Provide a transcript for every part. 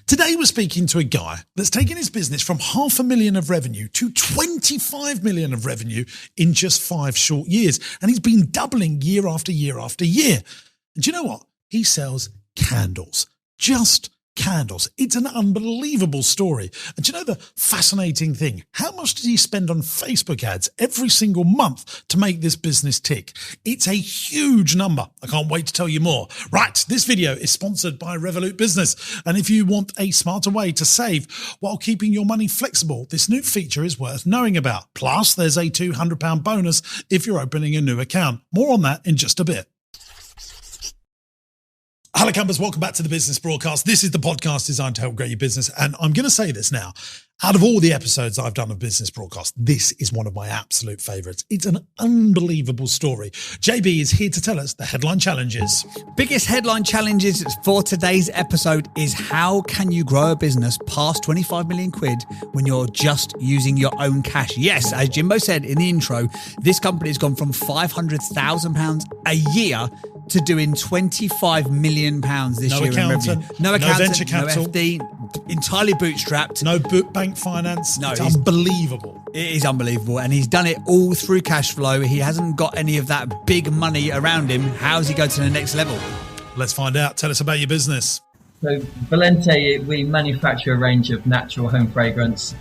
Today we're speaking to a guy that's taken his business from 500,000 of revenue to 25 million of revenue in just 5 short years. And he's been doubling year after year after year. And do you know what? He sells candles. Just candles. It's an unbelievable story. And do you know the fascinating thing? How much did he spend on Facebook ads every single month to make this business tick? It's a huge number. I can't wait to tell you more. Right, this video is sponsored by Revolut Business. And if you want a smarter way to save while keeping your money flexible, this new feature is worth knowing about. Plus, there's a £200 bonus if you're opening a new account. More on that in just a bit. Hello, campers. Welcome back to the Business Broadcast. This is the podcast designed to help grow your business. And I'm going to say this now. Out of all the episodes I've done of Business Broadcast, this is one of my absolute favorites. It's an unbelievable story. JB is here to tell us the headline challenges. Biggest headline challenges for today's episode is how can you grow a business past 25 million quid when you're just using your own cash? Yes, as Jimbo said in the intro, this company has gone from £500,000 a year to doing £25 million this year in revenue. No accountant, venture capital, no FD, entirely bootstrapped. No bank finance. No, it's unbelievable. It is unbelievable. And he's done it all through cash flow. He hasn't got any of that big money around him. How's he go to the next level? Let's find out. Tell us about your business. So Valente, we manufacture a range of natural home fragrance,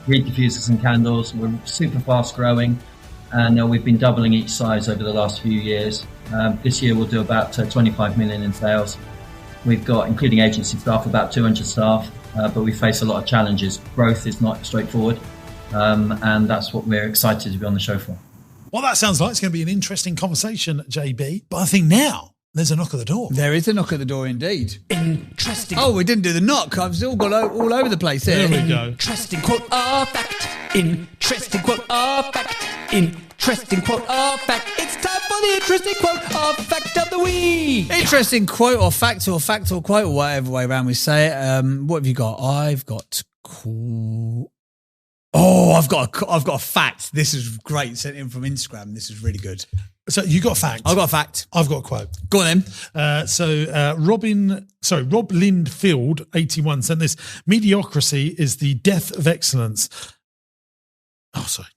reed diffusers and candles. We're super fast growing and we've been doubling each size over the last few years. This year we'll do about 25 million in sales. We've got, including agency staff, about 200 staff, but we face a lot of challenges. Growth is not straightforward, and that's what we're excited to be on the show for. Well, that sounds like it's going to be an interesting conversation, JB. But I think now there's a knock at the door. There is a knock at the door indeed. Interesting. Oh, we didn't do the knock. I've still got all over the place here. There we go. Interesting quote or fact. Interesting quote or fact. Interesting quote or fact. It's time for the interesting quote or fact of the week. Interesting quote or fact or quote or whatever way around we say it. What have you got? I've got I've got a fact. This is great. Sent in from Instagram. This is really good. So you got a fact. I've got a fact. I've got a quote. Go on then. Rob Lindfield, 81, sent this. Mediocrity is the death of excellence. Oh, sorry.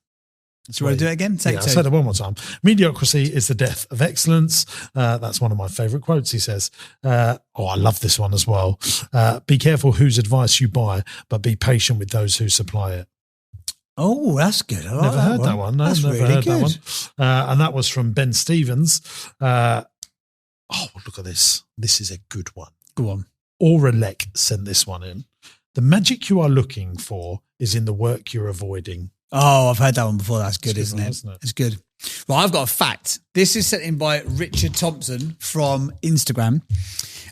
So you want to do it again? I'll say that one more time. Mediocrity is the death of excellence. That's one of my favourite quotes, he says. I love this one as well. Be careful whose advice you buy, but be patient with those who supply it. Oh, that's good. I like never heard that one. No, that's never really heard good. that one. And that was from Ben Stevens. Look at this. This is a good one. Go on. Aurelec sent this one in. The magic you are looking for is in the work you're avoiding. Oh, I've heard that one before. That's good, It's a good isn't one, it? It's good. Well, I've got a fact. This is sent in by Richard Thompson from Instagram.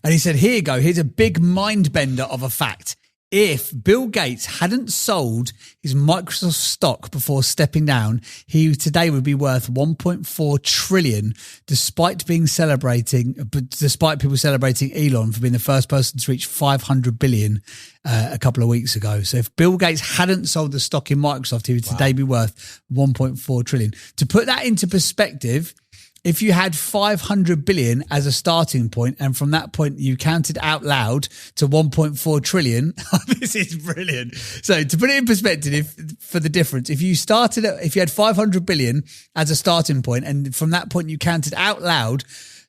And he said, here you go. Here's a big mind bender of a fact. If Bill Gates hadn't sold his Microsoft stock before stepping down, he today would be worth 1.4 trillion, despite people celebrating Elon for being the first person to reach 500 billion a couple of weeks ago. So if Bill Gates hadn't sold the stock in Microsoft, he would today be worth 1.4 trillion. To put that into perspective, if you had 500 billion as a starting point, and from that point you counted out loud to 1.4 trillion, this is brilliant. So to put it in perspective, for the difference, if you had 500 billion as a starting point, and from that point you counted out loud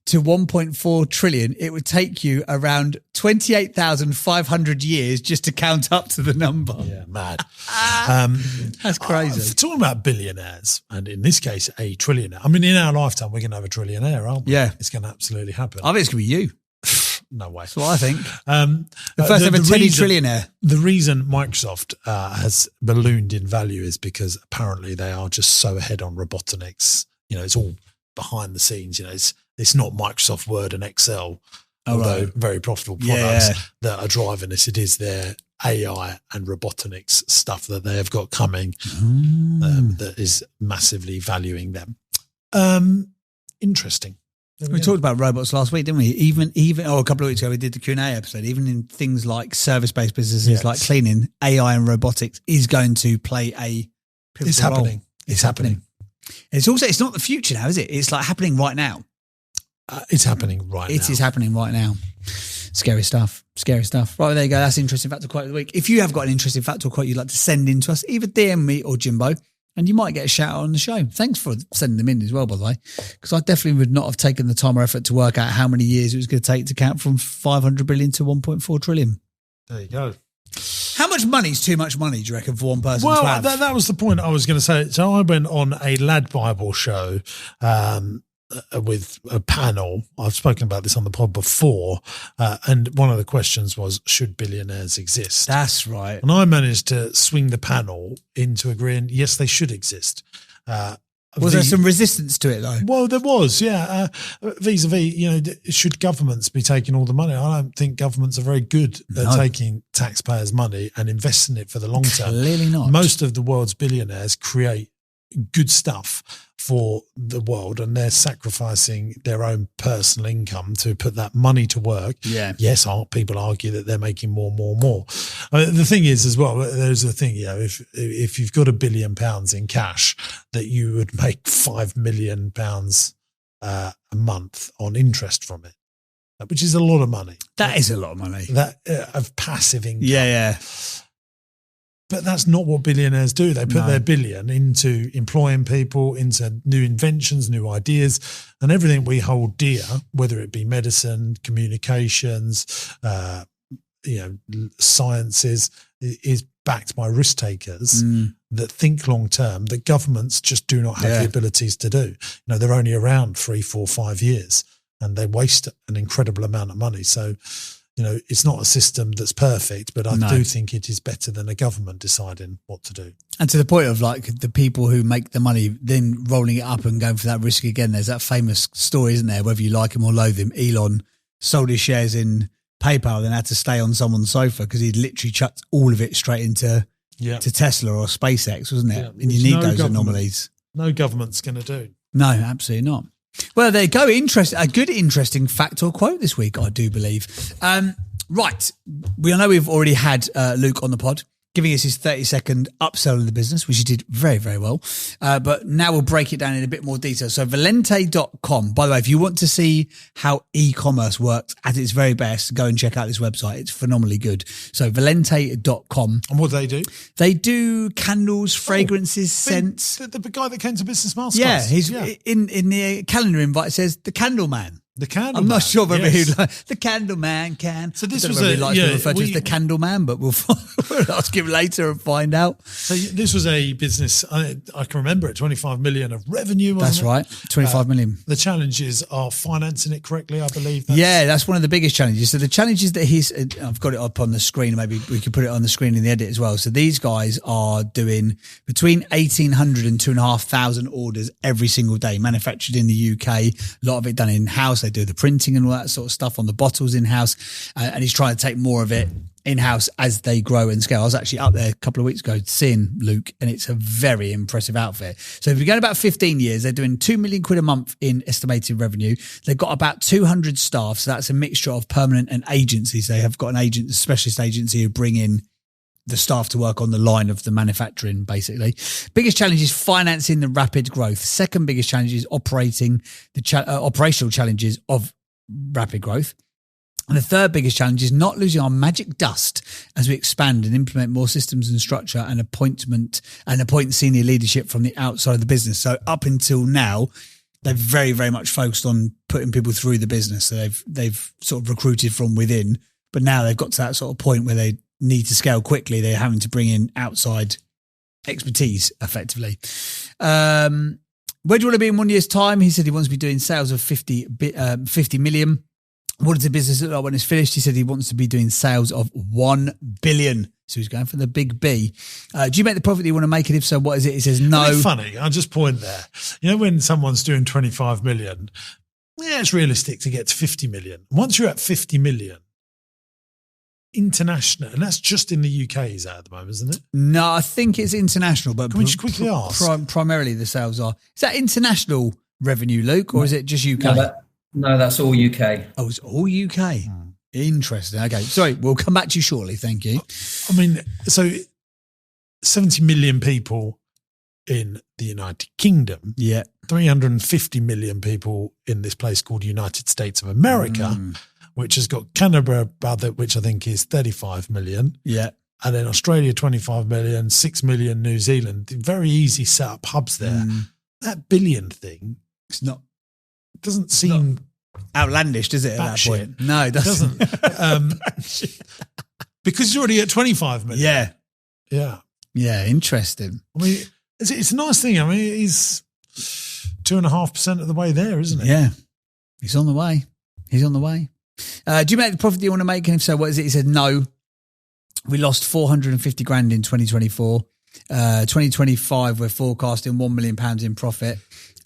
to 1.4 trillion, it would take you around 28,500 years just to count up to the number. Yeah, mad. That's crazy. Talking about billionaires, and in this case, a trillionaire. I mean, in our lifetime, we're going to have a trillionaire, aren't we? Yeah. It's going to absolutely happen. I think it's going to be you. No way. That's what I think. The first ever trillionaire. The reason Microsoft has ballooned in value is because apparently they are just so ahead on robotics. You know, it's all behind the scenes. You know, it's not Microsoft Word and Excel, although very profitable products that are driving this. It is their AI and robotics stuff that they have got coming that is massively valuing them. Interesting. We talked about robots last week, didn't we? Even a couple of weeks ago, we did the Q&A episode. Even in things like service-based businesses like cleaning, AI and robotics is going to play a pivotal role. It's happening. It's not the future now, is it? It's like happening right now. It's happening right now. It is happening right now. Scary stuff. Scary stuff. Right, there you go. That's interesting fact or quote of the week. If you have got an interesting fact or quote you'd like to send in to us, either DM me or Jimbo, and you might get a shout out on the show. Thanks for sending them in as well, by the way, because I definitely would not have taken the time or effort to work out how many years it was going to take to count from 500 billion to 1.4 trillion. There you go. How much money is too much money, do you reckon, for one person to have? That was the point I was going to say. So I went on a Lad Bible show with a panel. I've spoken about this on the pod before. And one of the questions was, should billionaires exist? That's right. And I managed to swing the panel into agreeing, yes, they should exist. Was there some resistance to it, though? Well, there was, yeah. Vis-a-vis, should governments be taking all the money? I don't think governments are very good at taking taxpayers' money and investing it for the long term. Clearly not. Most of the world's billionaires create good stuff for the world, and they're sacrificing their own personal income to put that money to work. Yeah. Yes, people argue that they're making more. The thing is as well, there's a thing, if you've got £1 billion in cash, that you would make £5 million a month on interest from it, which is a lot of money. That is a lot of money. That of passive income. Yeah. But that's not what billionaires do. They put their billion into employing people, into new inventions, new ideas, and everything we hold dear, whether it be medicine, communications, sciences, is backed by risk takers that think long term, that governments just do not have the abilities to do. They're only around 3, 4, 5 years, and they waste an incredible amount of money. So, it's not a system that's perfect, but I do think it is better than a government deciding what to do. And to the point of the people who make the money, then rolling it up and going for that risk again. There's that famous story, isn't there? Whether you like him or loathe him, Elon sold his shares in PayPal, then had to stay on someone's sofa because he'd literally chucked all of it straight into to Tesla or SpaceX, wasn't it? Yeah, and you need those anomalies. No government's going to do. No, absolutely not. Well, there you go. A good, interesting fact or quote this week, I do believe. Right. I know we've already had Luke on the pod, giving us his 30-second upsell of the business, which he did very, very well. But now we'll break it down in a bit more detail. So Valente.com, by the way, if you want to see how e-commerce works at its very best, go and check out this website. It's phenomenally good. So Valente.com. And what do they do? They do candles, fragrances, scents. The guy that came to Business Masterclass. Yeah, he's in the calendar invite, it says the Candle Man. The Candle I'm Man. not sure whether he'd like the Candle Man can. So this I don't was know whether he'd like to refer to we- as the Candle Man, but we'll ask him later and find out. So this was a business, I can remember it, 25 million of revenue, wasn't That's it? right, 25 million. The challenges are financing it correctly, I believe. That's one of the biggest challenges. So the challenges that I've got it up on the screen, maybe we could put it on the screen in the edit as well. So these guys are doing between 1,800 and 2,500 orders every single day, manufactured in the UK, a lot of it done in-house. They do the printing and all that sort of stuff on the bottles in-house, and he's trying to take more of it in-house as they grow and scale. I was actually up there a couple of weeks ago seeing Luke, and it's a very impressive outfit. So if you're going about 15 years, they're doing 2 million quid a month in estimated revenue. They've got about 200 staff. So that's a mixture of permanent and agencies. They have got a specialist agency who bring in the staff to work on the line of the manufacturing, basically. Biggest challenge is financing the rapid growth. Second biggest challenge is operational challenges of rapid growth. And the third biggest challenge is not losing our magic dust as we expand and implement more systems and structure and appoint senior leadership from the outside of the business. So up until now, they've very, very much focused on putting people through the business. So they've sort of recruited from within, but now they've got to that sort of point where they need to scale quickly. They're having to bring in outside expertise effectively. Where do you want to be in 1 year's time? He said he wants to be doing sales of 50 million. What does the business look like when it's finished? He said he wants to be doing sales of 1 billion. So he's going for the big B. Do you make the profit that you want to make it? If so, what is it? He says no. Isn't it funny? I'll just point there. When someone's doing 25 million, it's realistic to get to 50 million. Once you're at 50 million, international, and that's just in the UK, is that at the moment, isn't it? No, I think it's international, but can we just quickly ask? Primarily the sales are. Is that international revenue, Luke, or is it just UK? No, that's all UK. Oh, it's all UK. Interesting. Okay, sorry, we'll come back to you shortly. Thank you. I mean, so 70 million people in the United Kingdom. Yeah. 350 million people in this place called United States of America. which has got Canada, which I think is 35 million. Yeah. And then Australia, 25 million, 6 million New Zealand. Very easy set up hubs there. That billion thing, It's not doesn't seem outlandish, does it, at that point? No, it doesn't. Because you're already at 25 million. Yeah. Yeah. Yeah, interesting. I mean, it's a nice thing. I mean, he's 2.5% of the way there, isn't it? Yeah. He's on the way. Do you make the profit that you want to make? And if so, what is it? He said, no. We lost 450 grand in 2024. 2025, we're forecasting £1 million in profit.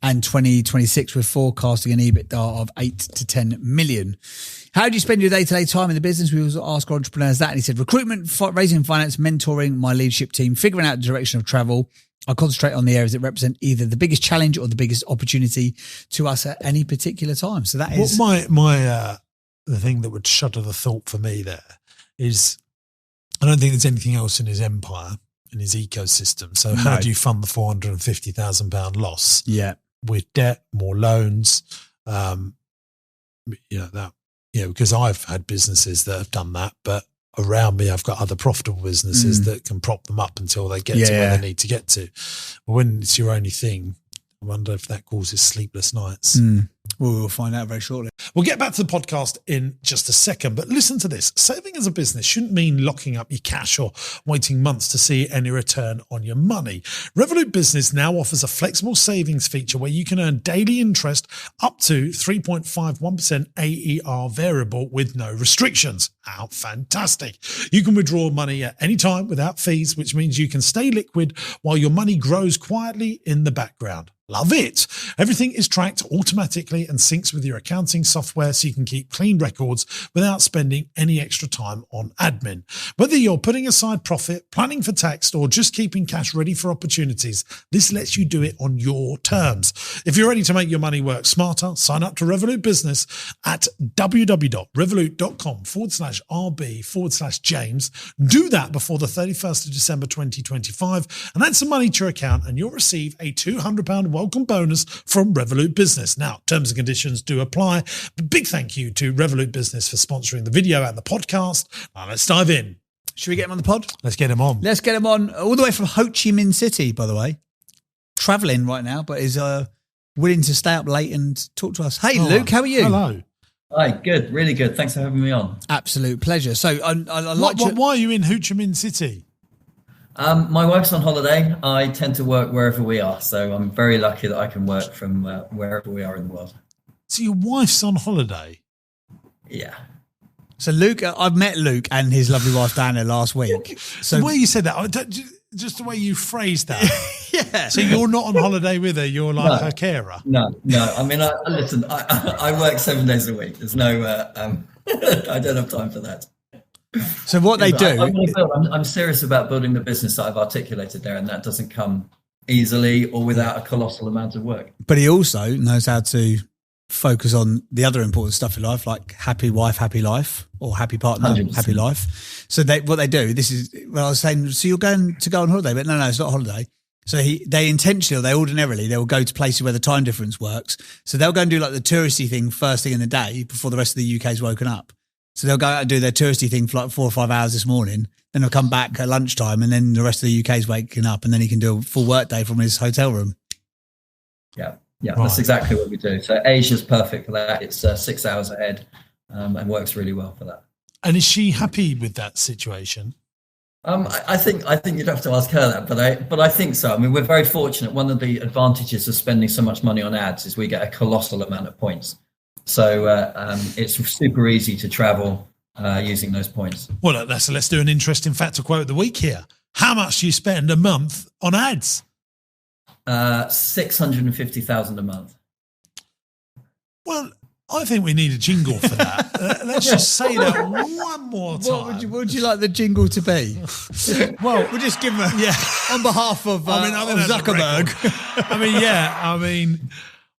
And 2026, we're forecasting an EBITDA of 8 to 10 million. How do you spend your day-to-day time in the business? We also ask entrepreneurs that. And he said, recruitment, raising finance, mentoring my leadership team, figuring out the direction of travel. I concentrate on the areas that represent either the biggest challenge or the biggest opportunity to us at any particular time. So that is the thing that would shudder the thought for me there is I don't think there's anything else in his empire, in his ecosystem. So how do you fund the £450,000 loss? Yeah. With debt, more loans, because I've had businesses that have done that, but around me, I've got other profitable businesses that can prop them up until they get to where they need to get to. But when it's your only thing, I wonder if that causes sleepless nights. Well, we'll find out very shortly. We'll get back to the podcast in just a second, but listen to this. Saving as a business shouldn't mean locking up your cash or waiting months to see any return on your money. Revolut Business now offers a flexible savings feature where you can earn daily interest up to 3.51% AER variable with no restrictions. How fantastic. You can withdraw money at any time without fees, which means you can stay liquid while your money grows quietly in the background. Love it. Everything is tracked automatically and syncs with your accounting software so you can keep clean records without spending any extra time on admin. Whether you're putting aside profit, planning for tax, or just keeping cash ready for opportunities, this lets you do it on your terms. If you're ready to make your money work smarter, sign up to Revolut Business at www.revolut.com/RB/James. Do that before the 31st of December 2025 and add some money to your account and you'll receive a £200 welcome bonus from Revolut Business. Now, terms and conditions do apply. But big thank you to Revolut Business for sponsoring the video and the podcast. Now, let's dive in. Should we get him on the pod? Let's get him on. Let's get him on all the way from Ho Chi Minh City, by the way. Travelling right now, but is willing to stay up late and talk to us. Hey, Luke, how are you? Hello. Hi, good, really good. Thanks for having me on. Absolute pleasure. So, why are you in Ho Chi Minh City? My wife's on holiday. I tend to work wherever we are, so I'm very lucky that I can work from wherever we are in the world. So your wife's on holiday? Yeah. So Luke, I've met Luke and his lovely wife Diana last week. So the way you said that, just the way you phrased that. Yeah. So you're not on holiday with her, you're like her carer? No. I mean, listen, I work 7 days a week. There's no, I don't have time for that. So what they do... I'm serious about building the business that I've articulated there, and that doesn't come easily or without a colossal amount of work. But he also knows how to focus on the other important stuff in life, like happy wife, happy life, or happy partner, 100%. happy life. So what they do, this is, well, I was saying, so you're going to go on holiday, but no, it's not a holiday. So they ordinarily, they will go to places where the time difference works. So they'll go and do like the touristy thing first thing in the day before the rest of the UK's woken up. So they'll go out and do their touristy thing for like 4 or 5 hours this morning. Then they'll come back at lunchtime and then the rest of the UK's waking up and then he can do a full work day from his hotel room. Yeah, That's exactly what we do. So Asia's perfect for that. It's 6 hours ahead and works really well for that. And is she happy with that situation? I think you'd have to ask her that, but I think so. I mean, we're very fortunate. One of the advantages of spending so much money on ads is we get a colossal amount of points. So it's super easy to travel using those points. Well, let's do an interesting fact or quote of the week here. How much do you spend a month on ads? 650,000 a month. Well, I think we need a jingle for that. Let's just say that one more time. What would you like the jingle to be? Well, we'll just give him on behalf of Zuckerberg.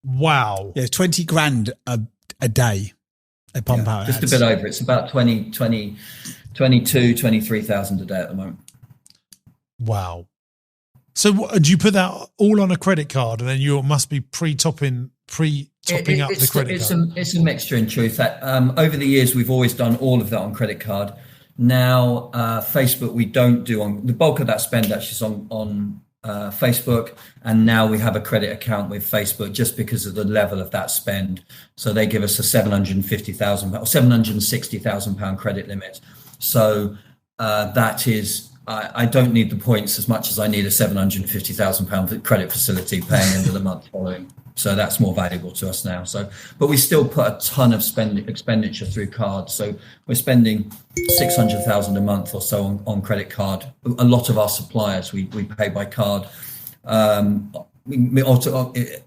Wow. Yeah, 20 grand a day. They pump out just ads. a bit over. It's about 23,000 a day at the moment. Wow. So do you put that all on a credit card and then you must be pre-topping topping up the credit card? It's a mixture in truth. Over the years, we've always done all of that on credit card. Now, Facebook, we don't do on the bulk of that spend actually is on Facebook. And now we have a credit account with Facebook just because of the level of that spend. So they give us a £750,000 or £760,000 credit limit. So that is, I don't need the points as much as I need a £750,000 credit facility paying end of the month following. So that's more valuable to us now. So, but we still put a ton of expenditure through cards. So we're spending 600,000 a month or so on credit card. A lot of our suppliers we pay by card. It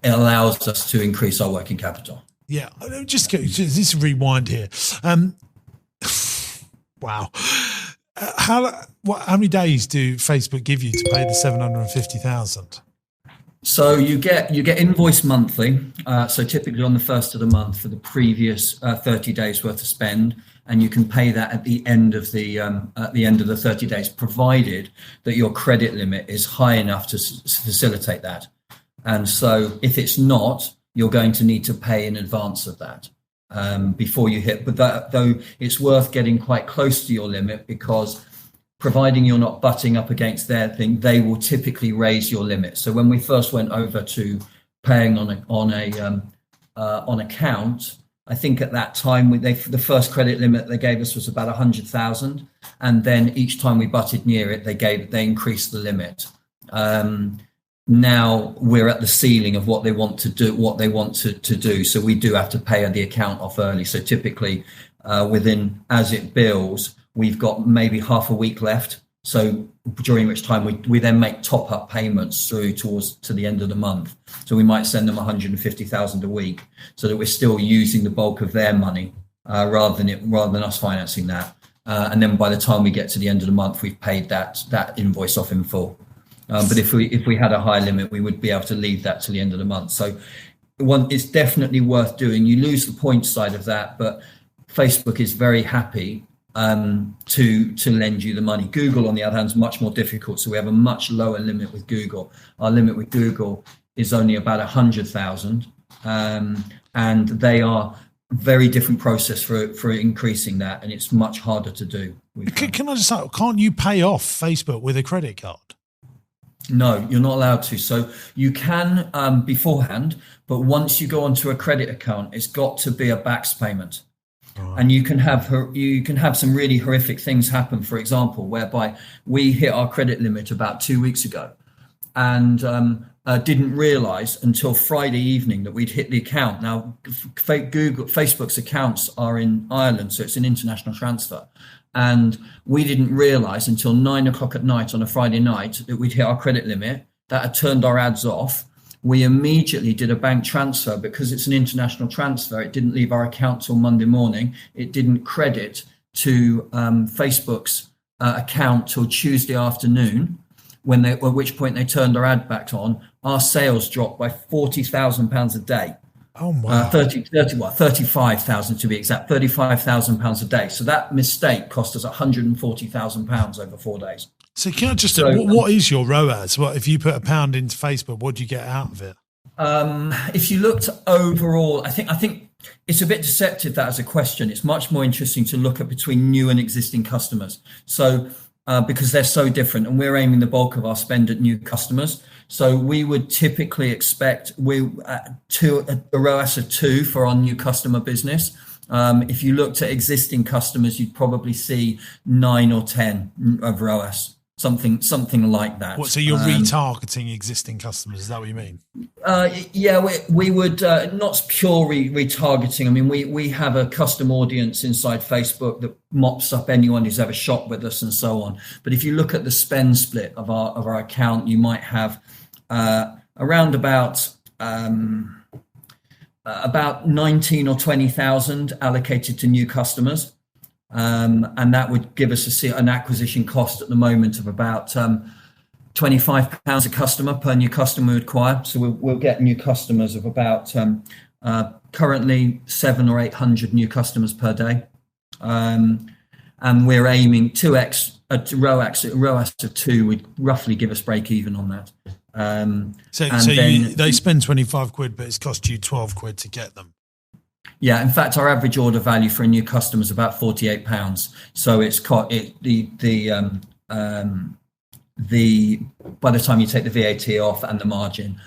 allows us to increase our working capital. Yeah, just rewind here. Wow. How many days do Facebook give you to pay the 750,000? So you get invoiced monthly. So typically on the first of the month for the previous 30 days worth of spend, and you can pay that at the end of the 30 days, provided that your credit limit is high enough to facilitate that. And so if it's not, you're going to need to pay in advance of that. Before you hit, but that, though it's worth getting quite close to your limit, because providing you're not butting up against their thing, they will typically raise your limit. So when we first went over to paying on account, I think at that time the first credit limit they gave us was about 100,000, and then each time we butted near it, they increased the limit. Now we're at the ceiling of what they want to do. So we do have to pay the account off early. So typically within, as it bills, we've got maybe half a week left. So during which time we then make top up payments through to the end of the month. So we might send them 150,000 a week, so that we're still using the bulk of their money rather than us financing that. And then by the time we get to the end of the month, we've paid that invoice off in full. But if we had a high limit, we would be able to leave that to the end of the month. So it's definitely worth doing. You lose the point side of that, but Facebook is very happy to lend you the money. Google, on the other hand, is much more difficult. So we have a much lower limit with Google. Our limit with Google is only about 100,000, and they are very different process for increasing that, and it's much harder to do. Can I just say, can't you pay off Facebook with a credit card? No, you're not allowed to. So you can beforehand, but once you go onto a credit account, it's got to be a backs payment. Right. And you can have some really horrific things happen. For example, whereby we hit our credit limit about 2 weeks ago, and didn't realise until Friday evening that we'd hit the account. Now, Facebook's accounts are in Ireland, so it's an international transfer. And we didn't realise until 9 o'clock at night on a Friday night that we'd hit our credit limit. That had turned our ads off. We immediately did a bank transfer because it's an international transfer. It didn't leave our account till Monday morning. It didn't credit to Facebook's account till Tuesday afternoon, at which point they turned our ad back on. Our sales dropped by £40,000 a day. Oh my! 35,000 to be exact, £35,000 a day. So that mistake cost us £140,000 over 4 days. So can I just what is your ROAS? What if you put £1 into Facebook? What do you get out of it? If you looked overall, I think it's a bit deceptive that as a question. It's much more interesting to look at between new and existing customers. So because they're so different, and we're aiming the bulk of our spend at new customers. So we would typically expect a ROAS of 2 for our new customer business. If you looked at existing customers, you'd probably see 9 or 10 of ROAS, something like that. What? So you're retargeting existing customers? Is that what you mean? Yeah, we would not pure retargeting. I mean, we have a custom audience inside Facebook that mops up anyone who's ever shopped with us and so on. But if you look at the spend split of our account, you might have around about 19 or 20,000 allocated to new customers. And that would give us an acquisition cost at the moment of about £25 a customer per new customer we acquire. So we'll get new customers of about currently 700 or 800 new customers per day. And we're aiming 2x ROAS of 2 would roughly give us break even on that. So and they spend 25 quid, but it's cost you 12 quid to get them. Yeah, in fact, our average order value for a new customer is about £48. So it's the by the time you take the VAT off and the margin,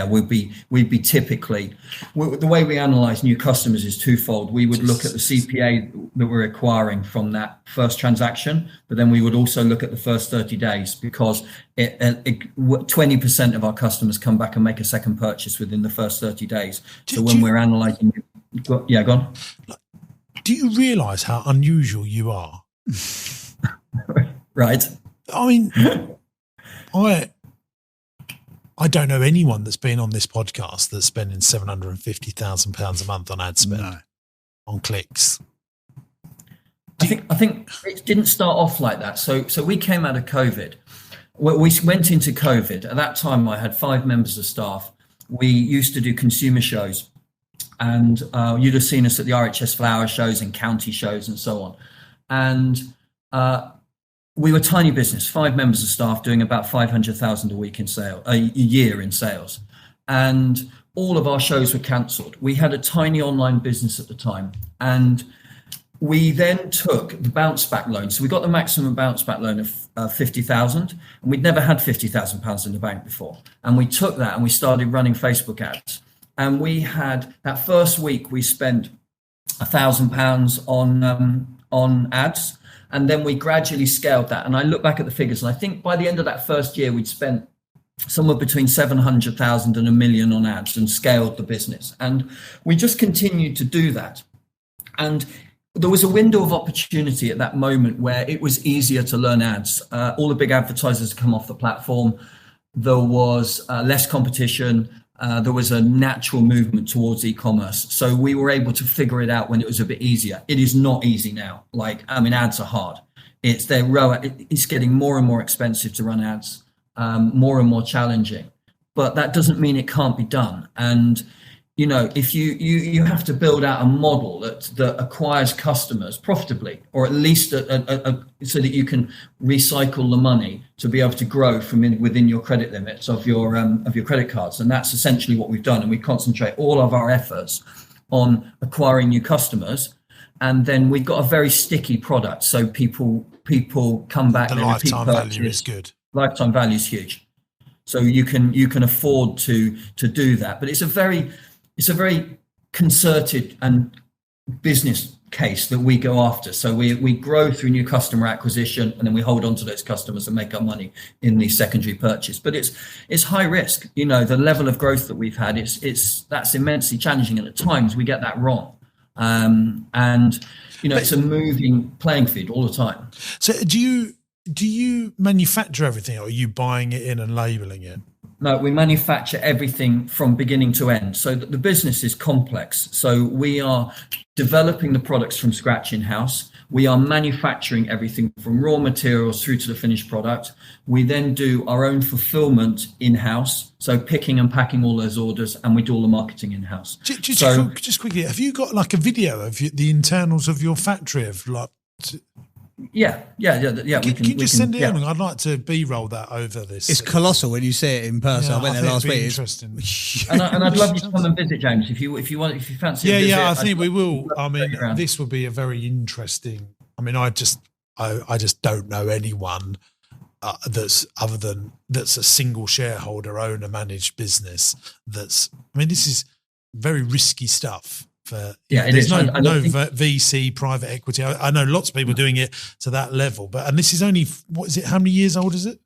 we'd be typically, the way we analyze new customers is twofold. We would look at the CPA that we're acquiring from that first transaction, but then we would also look at the first 30 days, because 20% of our customers come back and make a second purchase within the first 30 days. So when we're analyzing, go on. Do you realize how unusual you are? Right. I mean, I don't know anyone that's been on this podcast that's spending £750,000 a month on ad spend, on clicks. I think it didn't start off like that. So we came out of COVID. We went into COVID. At that time, I had 5 members of staff. We used to do consumer shows, and you'd have seen us at the RHS Flower shows and county shows and so on. And we were a tiny business, 5 members of staff doing about 500,000 a year in sales. And all of our shows were cancelled. We had a tiny online business at the time. And we then took the bounce back loan. So we got the maximum bounce back loan of 50,000, and we'd never had £50,000 in the bank before. And we took that and we started running Facebook ads. And we had, that first week, we spent £1,000 on ads. And then we gradually scaled that. And I look back at the figures, and I think by the end of that first year, we'd spent somewhere between 700,000 and £1 million on ads and scaled the business. And we just continued to do that. And there was a window of opportunity at that moment where it was easier to learn ads. All the big advertisers had come off the platform. There was less competition. There was a natural movement towards e-commerce. So we were able to figure it out when it was a bit easier. It is not easy now. Ads are hard. It's getting more and more expensive to run ads, more and more challenging. But that doesn't mean it can't be done. And, you know, if you have to build out a model that acquires customers profitably, or at least so that you can recycle the money to be able to grow from within your credit limits of your credit cards. And that's essentially what we've done. And we concentrate all of our efforts on acquiring new customers. And then we've got a very sticky product. So people come back. The lifetime value is good. Lifetime value is huge. So you can afford to do that. But it's a very concerted and business case that we go after. So we grow through new customer acquisition, and then we hold on to those customers and make our money in the secondary purchase. But it's high risk. You know, the level of growth that we've had, that's immensely challenging, and at times we get that wrong. And you know, it's a moving playing field all the time. So do you manufacture everything, or are you buying it in and labeling it? No, we manufacture everything from beginning to end. So the business is complex. So we are developing the products from scratch in-house. We are manufacturing everything from raw materials through to the finished product. We then do our own fulfillment in-house. So picking and packing all those orders, and we do all the marketing in-house. Just quickly, have you got like a video of the internals of your factory of like? Yeah. Can you just send it in? I'd like to B-roll that over this. It's colossal when you see it in person. Yeah, I went there last week. Interesting. and I'd love you to come and visit, James, if you fancy. Yeah, I think we will. I mean, this will be a very interesting. I mean, I just don't know anyone that's a single shareholder, owner managed business. This is very risky stuff. There's no VC private equity. I know lots of people doing it to that level, and this is only, what is it? How many years old is it?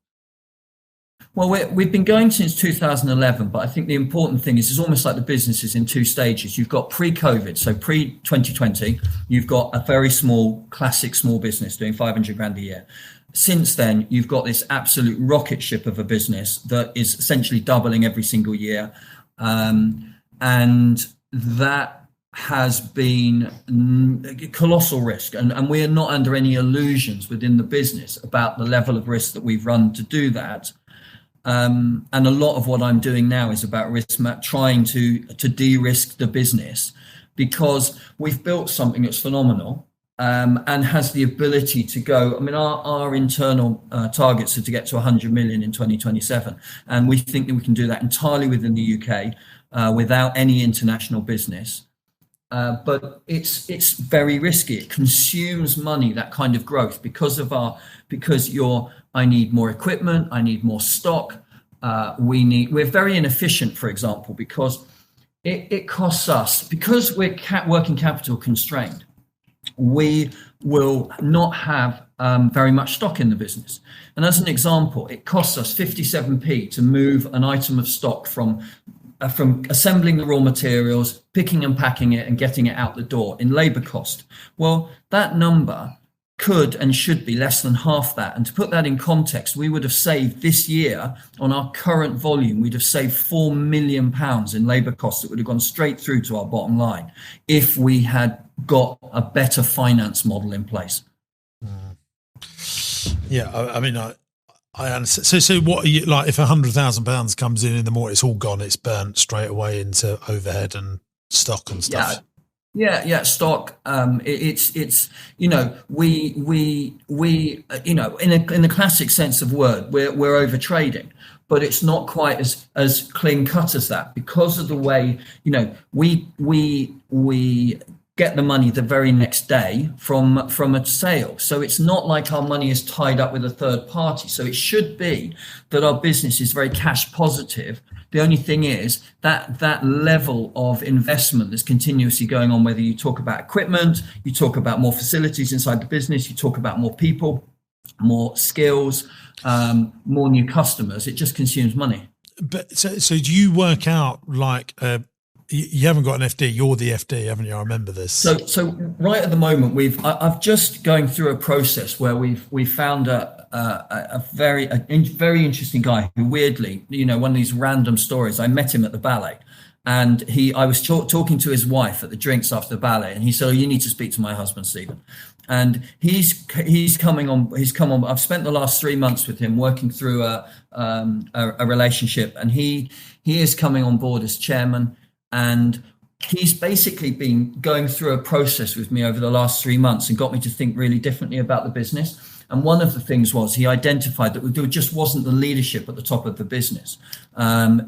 Well, we've been going since 2011, but I think the important thing is it's almost like the business is in 2 stages. You've got pre-COVID, so pre-2020, you've got a very classic small business doing 500 grand a year. Since then, you've got this absolute rocket ship of a business that is essentially doubling every single year, and that has been colossal risk, and we're not under any illusions within the business about the level of risk that we've run to do that. And a lot of what I'm doing now is about trying to de-risk the business, because we've built something that's phenomenal. and has the ability to go. I mean, our internal targets are to get to 100 million in 2027, and we think that we can do that entirely within the UK without any international business. But it's very risky. It consumes money, that kind of growth, because I need more equipment, I need more stock. We're very inefficient, for example, because it costs us, because we're working capital constrained. We will not have very much stock in the business. And as an example, it costs us 57p to move an item of stock from assembling the raw materials, picking and packing it, and getting it out the door in labour cost. Well, that number could and should be less than half that. And to put that in context, we would have saved this year on our current volume, we'd have saved £4 million in labour costs that would have gone straight through to our bottom line if we had got a better finance model in place. Yeah, I mean, I understand. So what are you like? If £100,000 comes in the morning, it's all gone. It's burnt straight away into overhead and stock and stuff. Yeah. Stock. It's we in the classic sense of word, we're over trading, but it's not quite as clean cut as that, because of the way we get the money the very next day from a sale. So it's not like our money is tied up with a third party. So it should be that our business is very cash positive. The only thing is that level of investment that's continuously going on, whether you talk about equipment, you talk about more facilities inside the business, you talk about more people, more skills, more new customers, it just consumes money. But so do you work out like you haven't got an FD, you're the FD, haven't you? I remember this. So right at the moment, I've just going through a process where we found a very interesting guy who, weirdly, one of these random stories, I met him at the ballet, and I was talking to his wife at the drinks after the ballet, and he said, "Oh, you need to speak to my husband, Stephen." And he's come on. I've spent the last 3 months with him working through a relationship, and he is coming on board as chairman. And he's basically been going through a process with me over the last 3 months and got me to think really differently about the business. And one of the things was he identified that there just wasn't the leadership at the top of the business.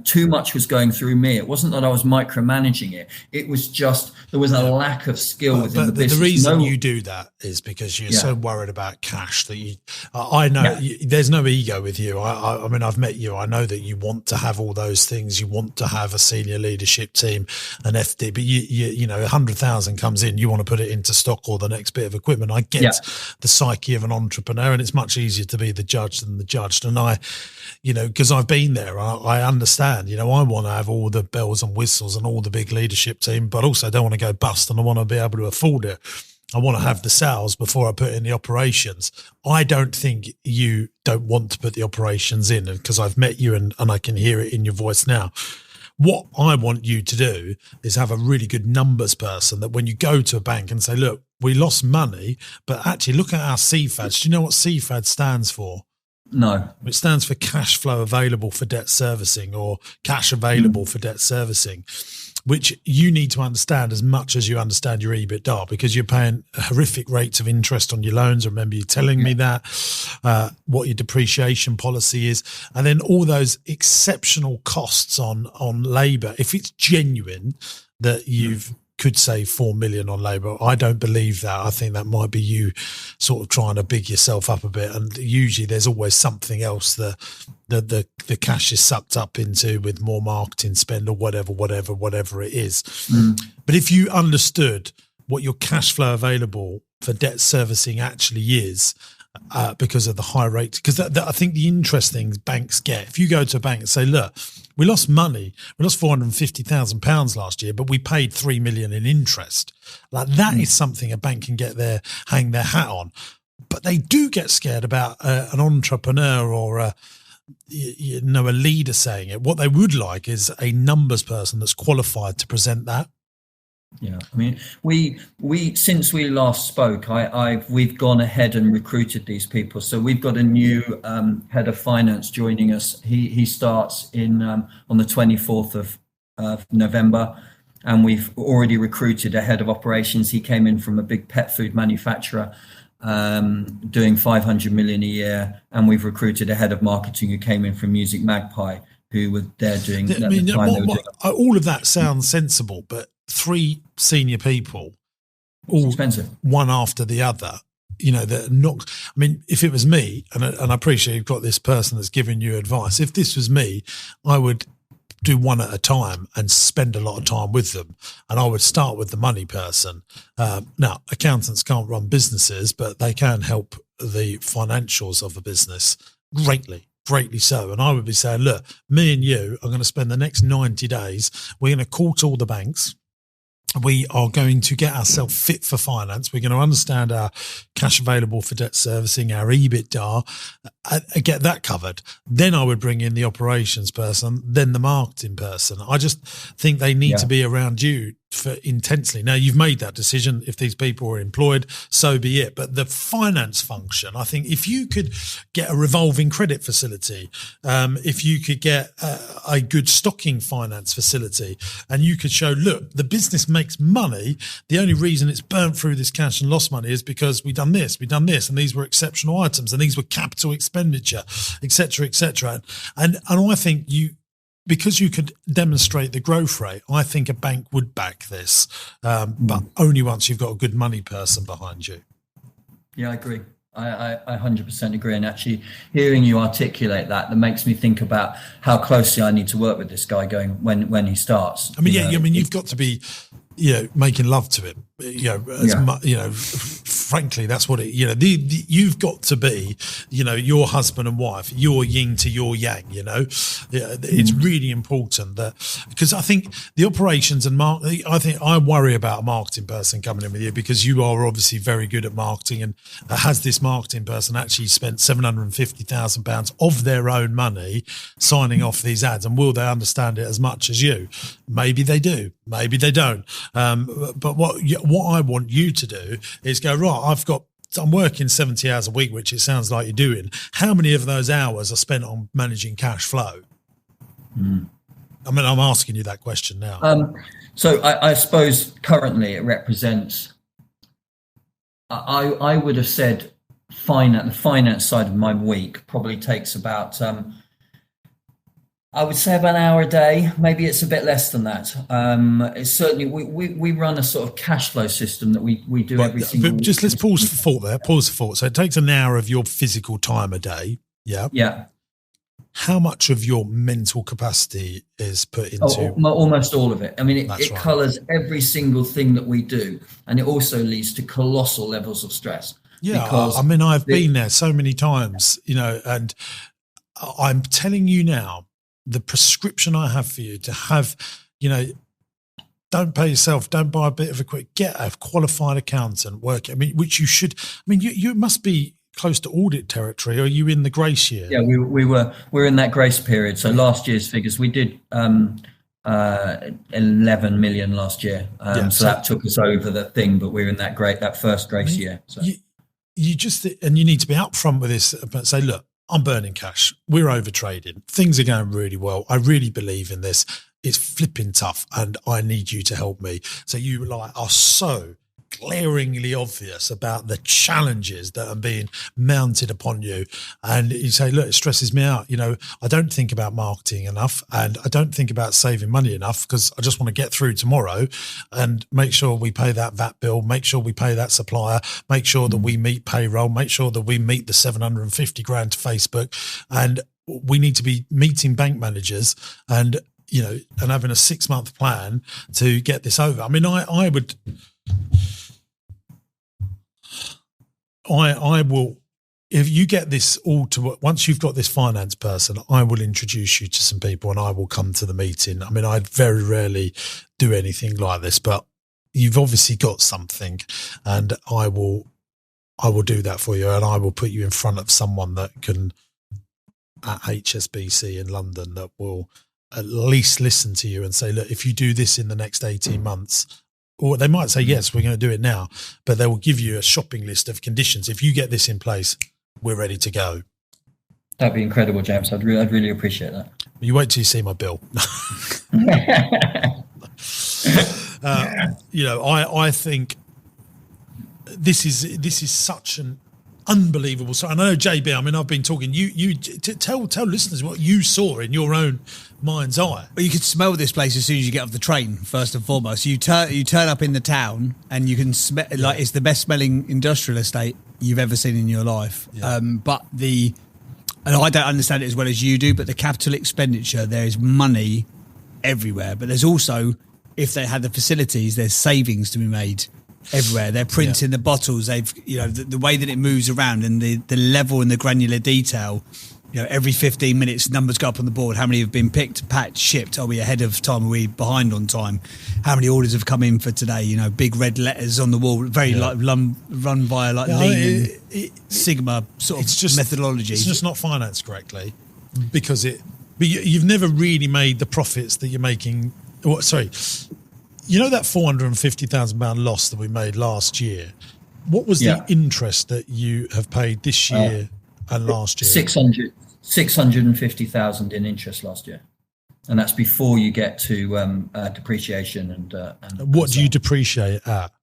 Too much was going through me. It wasn't that I was micromanaging it. It was just there was a lack of skill within the business. The reason you do that is because you're so worried about cash that I know there's no ego with you. I mean, I've met you. I know that you want to have all those things. You want to have a senior leadership team, an FD, but you know, 100,000 comes in, you want to put it into stock or the next bit of equipment. I get the psyche of an entrepreneur, and it's much easier to be the judge than the judged. And because I've been there, I understand, I want to have all the bells and whistles and all the big leadership team, but also I don't want to go bust, and I want to be able to afford it. I want to have the sales before I put in the operations. I don't think you don't want to put the operations in, because I've met you and I can hear it in your voice now. What I want you to do is have a really good numbers person that when you go to a bank and say, look, we lost money, but actually look at our CFADs. Do you know what CFAD stands for? No. It stands for cash flow available for debt servicing, or cash available for debt servicing, which you need to understand as much as you understand your EBITDA, because you're paying horrific rates of interest on your loans. I remember you telling me that, what your depreciation policy is, and then all those exceptional costs on labour. If it's genuine that you've could save 4 million on labour, I don't believe that. I think that might be you sort of trying to big yourself up a bit. And usually there's always something else that the cash is sucked up into with more marketing spend or whatever it is. But if you understood what your cash flow available for debt servicing actually is, because of the high rate, because I think the interest things banks get, if you go to a bank and say, look, we lost money, we lost £450,000 last year, but we paid 3 million in interest. Like that is something a bank can hang their hat on. But they do get scared about an entrepreneur or a leader saying it. What they would like is a numbers person that's qualified to present that. Yeah, I mean, we since we last spoke, we've gone ahead and recruited these people. So we've got a new head of finance joining us. He starts on the 24th of November. and we've already recruited a head of operations. He came in from a big pet food manufacturer, doing 500 million a year, and we've recruited a head of marketing who came in from Music Magpie, who were there doing. All of that sounds sensible, but 3 senior people, all expensive, one after the other. They're not. I mean, if it was me, and I appreciate you've got this person that's giving you advice. If this was me, I would do one at a time and spend a lot of time with them. And I would start with the money person. Now, accountants can't run businesses, but they can help the financials of a business greatly so. And I would be saying, look, me and you are going to spend the next 90 days. We're going to call to all the banks. We are going to get ourselves fit for finance. We're going to understand our cash available for debt servicing, our EBITDA, and get that covered. Then I would bring in the operations person, then the marketing person. I just think they need to be around you for intensely. Now, you've made that decision. If these people are employed, so be it. But the finance function, I think if you could get a revolving credit facility, if you could get a good stocking finance facility, and you could show, look, the business makes money. The only reason it's burnt through this cash and loss money is because we've done this, and these were exceptional items, and these were capital expenditure, et cetera. And I think because you could demonstrate the growth rate, I think a bank would back this, but only once you've got a good money person behind you. Yeah, I agree. I 100% agree. And actually hearing you articulate that makes me think about how closely I need to work with this guy going when he starts. I mean, you've got to be, making love to him, frankly, that's what it, you've got to be, your husband and wife, your yin to your yang, it's really important that, because I think the operations and I worry about a marketing person coming in with you, because you are obviously very good at marketing, and has this marketing person actually spent £750,000 of their own money signing off these ads, and will they understand it as much as you? Maybe they do, maybe they don't. But what I want you to do is go, right, I'm working 70 hours a week, which it sounds like you're doing. How many of those hours are spent on managing cash flow? I mean, I'm asking you that question now. So I suppose currently it represents, I would have said the finance side of my week probably takes about, I would say about an hour a day. Maybe it's a bit less than that. It's certainly, we run a sort of cash flow system that we do every single week. Just let's pause for thought there. Pause for thought. So it takes an hour of your physical time a day. Yeah. Yeah. How much of your mental capacity is put into? Almost all of it. I mean, it colours every single thing that we do. And it also leads to colossal levels of stress. Yeah. I mean, I've been there so many times, and I'm telling you now, the prescription I have for you to have, don't pay yourself, don't buy a bit of equipment, get a qualified accountant, work. I mean, which you should. I mean, you must be close to audit territory. Or are you in the grace year? Yeah, we're in that grace period. So last year's figures, we did 11 million last year. So that took us over the thing, but we're in that first grace year. So you just, and you need to be upfront with this, but say, look, I'm burning cash. We're over trading. Things are going really well. I really believe in this. It's flipping tough, and I need you to help me. So you are so glaringly obvious about the challenges that are being mounted upon you, and you say, look, it stresses me out. I don't think about marketing enough, and I don't think about saving money enough, because I just want to get through tomorrow and make sure we pay that VAT bill, make sure we pay that supplier, make sure that we meet payroll, make sure that we meet the 750 grand to Facebook, and we need to be meeting bank managers and having a 6-month plan to get this over. I mean, I will, if you get this once you've got this finance person, I will introduce you to some people, and I will come to the meeting. I mean, I very rarely do anything like this, but you've obviously got something, and I will do that for you, and I will put you in front of someone that can, at HSBC in London, that will at least listen to you and say, look, if you do this in the next 18 months, or they might say, yes, we're going to do it now, but they will give you a shopping list of conditions. If you get this in place, we're ready to go. That'd be incredible, James. I'd really appreciate that. You wait till you see my bill. I think this is such an unbelievable. So I know, JB, I mean, I've been talking. You tell listeners what you saw in your own mind's eye. Well, you could smell this place as soon as you get off the train. First and foremost, you turn up in the town, and you can smell like it's the best smelling industrial estate you've ever seen in your life. Yeah. And I don't understand it as well as you do, but the capital expenditure, there is money everywhere. But there's also, if they had the facilities, there's savings to be made everywhere. They're printing the bottles. They've, the way that it moves around and the level and the granular detail. Every 15 minutes, numbers go up on the board. How many have been picked, packed, shipped? Are we ahead of time? Are we behind on time? How many orders have come in for today? Big red letters on the wall, very run via Lean and Sigma sort of methodology. It's just not financed correctly because but you've never really made the profits that you're making. That £450,000 loss that we made last year. What was the interest that you have paid this year and last year? 650,000 in interest last year, and that's before you get to depreciation and what do you depreciate at?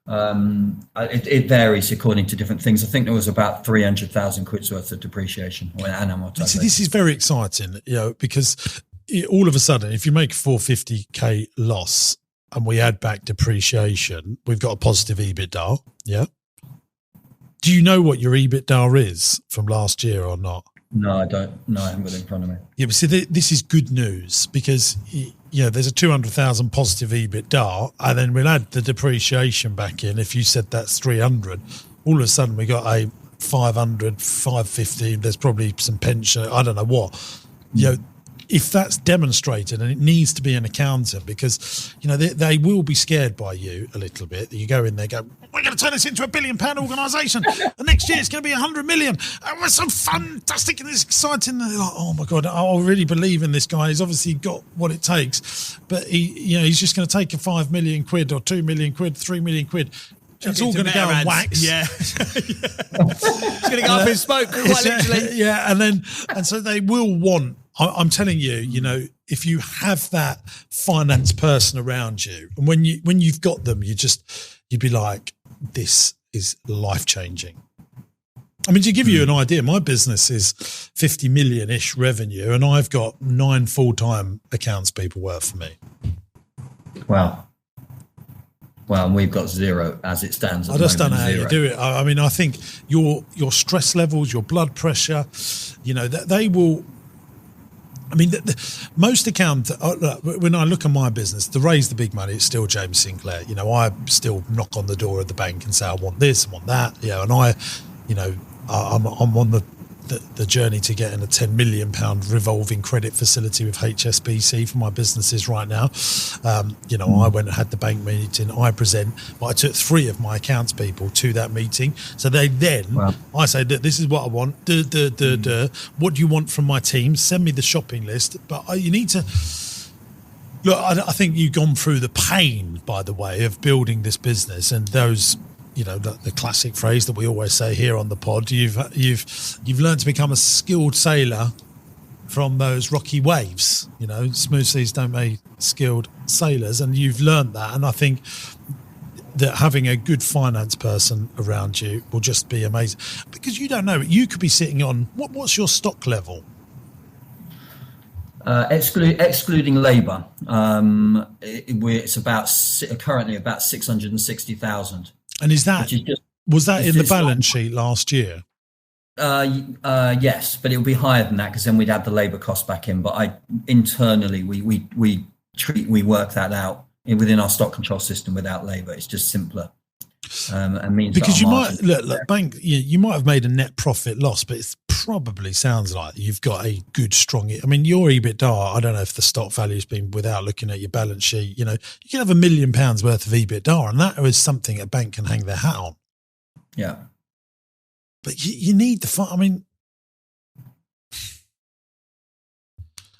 It varies according to different things. I think there was about 300,000 quid's worth of depreciation or amortization. See, this is very exciting, because all of a sudden, if you make a 450k loss and we add back depreciation, we've got a positive EBITDA. Yeah. Do you know what your EBITDA is from last year or not? No, I don't. No, I haven't got it in front of me. Yeah, but see, this is good news because, there's a 200,000 positive EBITDA, and then we'll add the depreciation back in. If you said that's 300, all of a sudden we got a 500, 550. There's probably some pension. I don't know what. If that's demonstrated, and it needs to be an accountant, because they will be scared by you a little bit. You go in there, go, we're going to turn this into £1 billion organisation, and next year it's going to be 100 million. And we're so fantastic and it's exciting. And they're like, oh my god, I really believe in this guy. He's obviously got what it takes, but he's just going to take a 5 million quid or 2 million quid, 3 million quid. It's all going to go on wax. Yeah. It's going to go up in smoke, quite literally. Yeah, and so they will want. I'm telling you, if you have that finance person around you, and when you've got them, you'd be like, this is life changing. I mean, to give you an idea, my business is 50 million-ish revenue, and I've got 9 full-time accounts people work for me. Wow. Well, and we've got 0 as it stands. I just don't know how you do it. I mean, I think your stress levels, your blood pressure, they will. I mean, most accountants, when I look at my business, to raise the big money, it's still James Sinclair. I still knock on the door of the bank and say, I want this, I want that. And I'm on the journey to getting a £10 million revolving credit facility with HSBC for my businesses right now. I went and had the bank meeting, I present, but I took 3 of my accounts people to that meeting. So they then, I say, this is what I want. What do you want from my team? Send me the shopping list. But you need to, look, I think you've gone through the pain, by the way, of building this business and those, the classic phrase that we always say here on the pod, you've learned to become a skilled sailor from those rocky waves. Smooth seas don't make skilled sailors, and you've learned that. And I think that having a good finance person around you will just be amazing, because you don't know, you could be sitting on what's your stock level? Excluding labour, it's currently about 660,000. And was that in the balance sheet last year? Yes, but it would be higher than that because then we'd add the labour cost back in. But internally we work that out within our stock control system without labour. It's just simpler. And means because you might look bank. You might have made a net profit loss, but it probably sounds like you've got a good strong. I mean, your EBITDA. I don't know if the stock value's been without looking at your balance sheet. You can have £1 million worth of EBITDA, and that is something a bank can hang their hat on. Yeah, but you need the. I mean,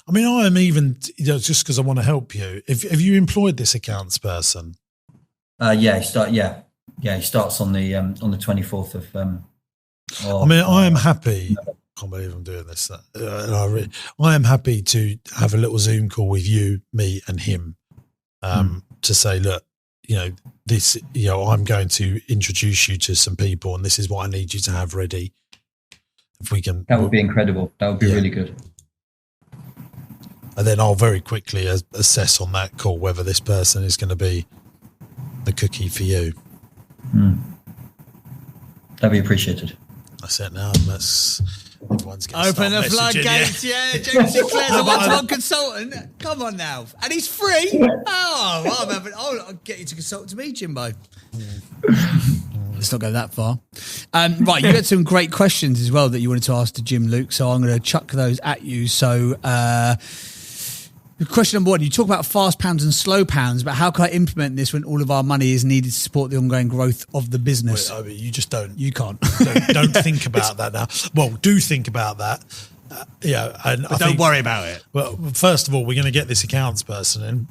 I am even just because I want to help you. Have you employed this accounts person? He starts on the 24th of. I am happy. I can't believe I'm doing this. I am happy to have a little Zoom call with you, me, and him to say, look, this, I'm going to introduce you to some people, and this is what I need you to have ready. If we can, that would be incredible. That would be really good. And then I'll very quickly assess on that call whether this person is going to be the cookie for you. That'd be appreciated. That's it now. Everyone's going to open the floodgates. Yeah, James Sinclair's a one-to-one consultant. Come on now, and he's free. I'll get you to consult to me, Jimbo. Let's not go that far. Right, you had some great questions as well that you wanted to ask to Jim, Luke. So I'm going to chuck those at you. So. Question number one, you talk about fast pounds and slow pounds, but how can I implement this when all of our money is needed to support the ongoing growth of the business? Well, you just don't. You can't. Don't think about that now. Well, do think about that. And don't worry about it. Well, first of all, we're going to get this accounts person in.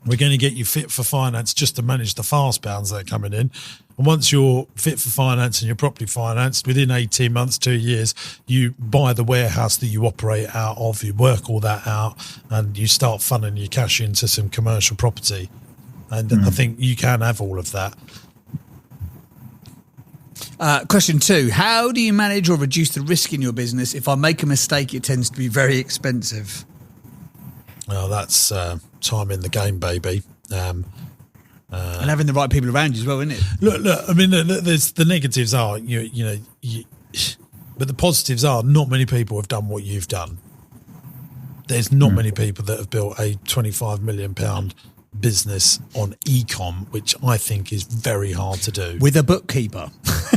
We're going to get you fit for finance just to manage the fast pounds that are coming in. And once you're fit for finance and you're properly financed, within 18 months, 2 years, you buy the warehouse that you operate out of, you work all that out, and you start funneling your cash into some commercial property. And I think you can have all of that. Question two, how do you manage or reduce the risk in your business? If I make a mistake, it tends to be very expensive. Well, that's time in the game, baby. And having the right people around you as well, isn't it? Look. I mean, there's the negatives are but the positives are not many people have done what you've done. There's not many people that have built a £25 million business on e-com, which I think is very hard to do with a bookkeeper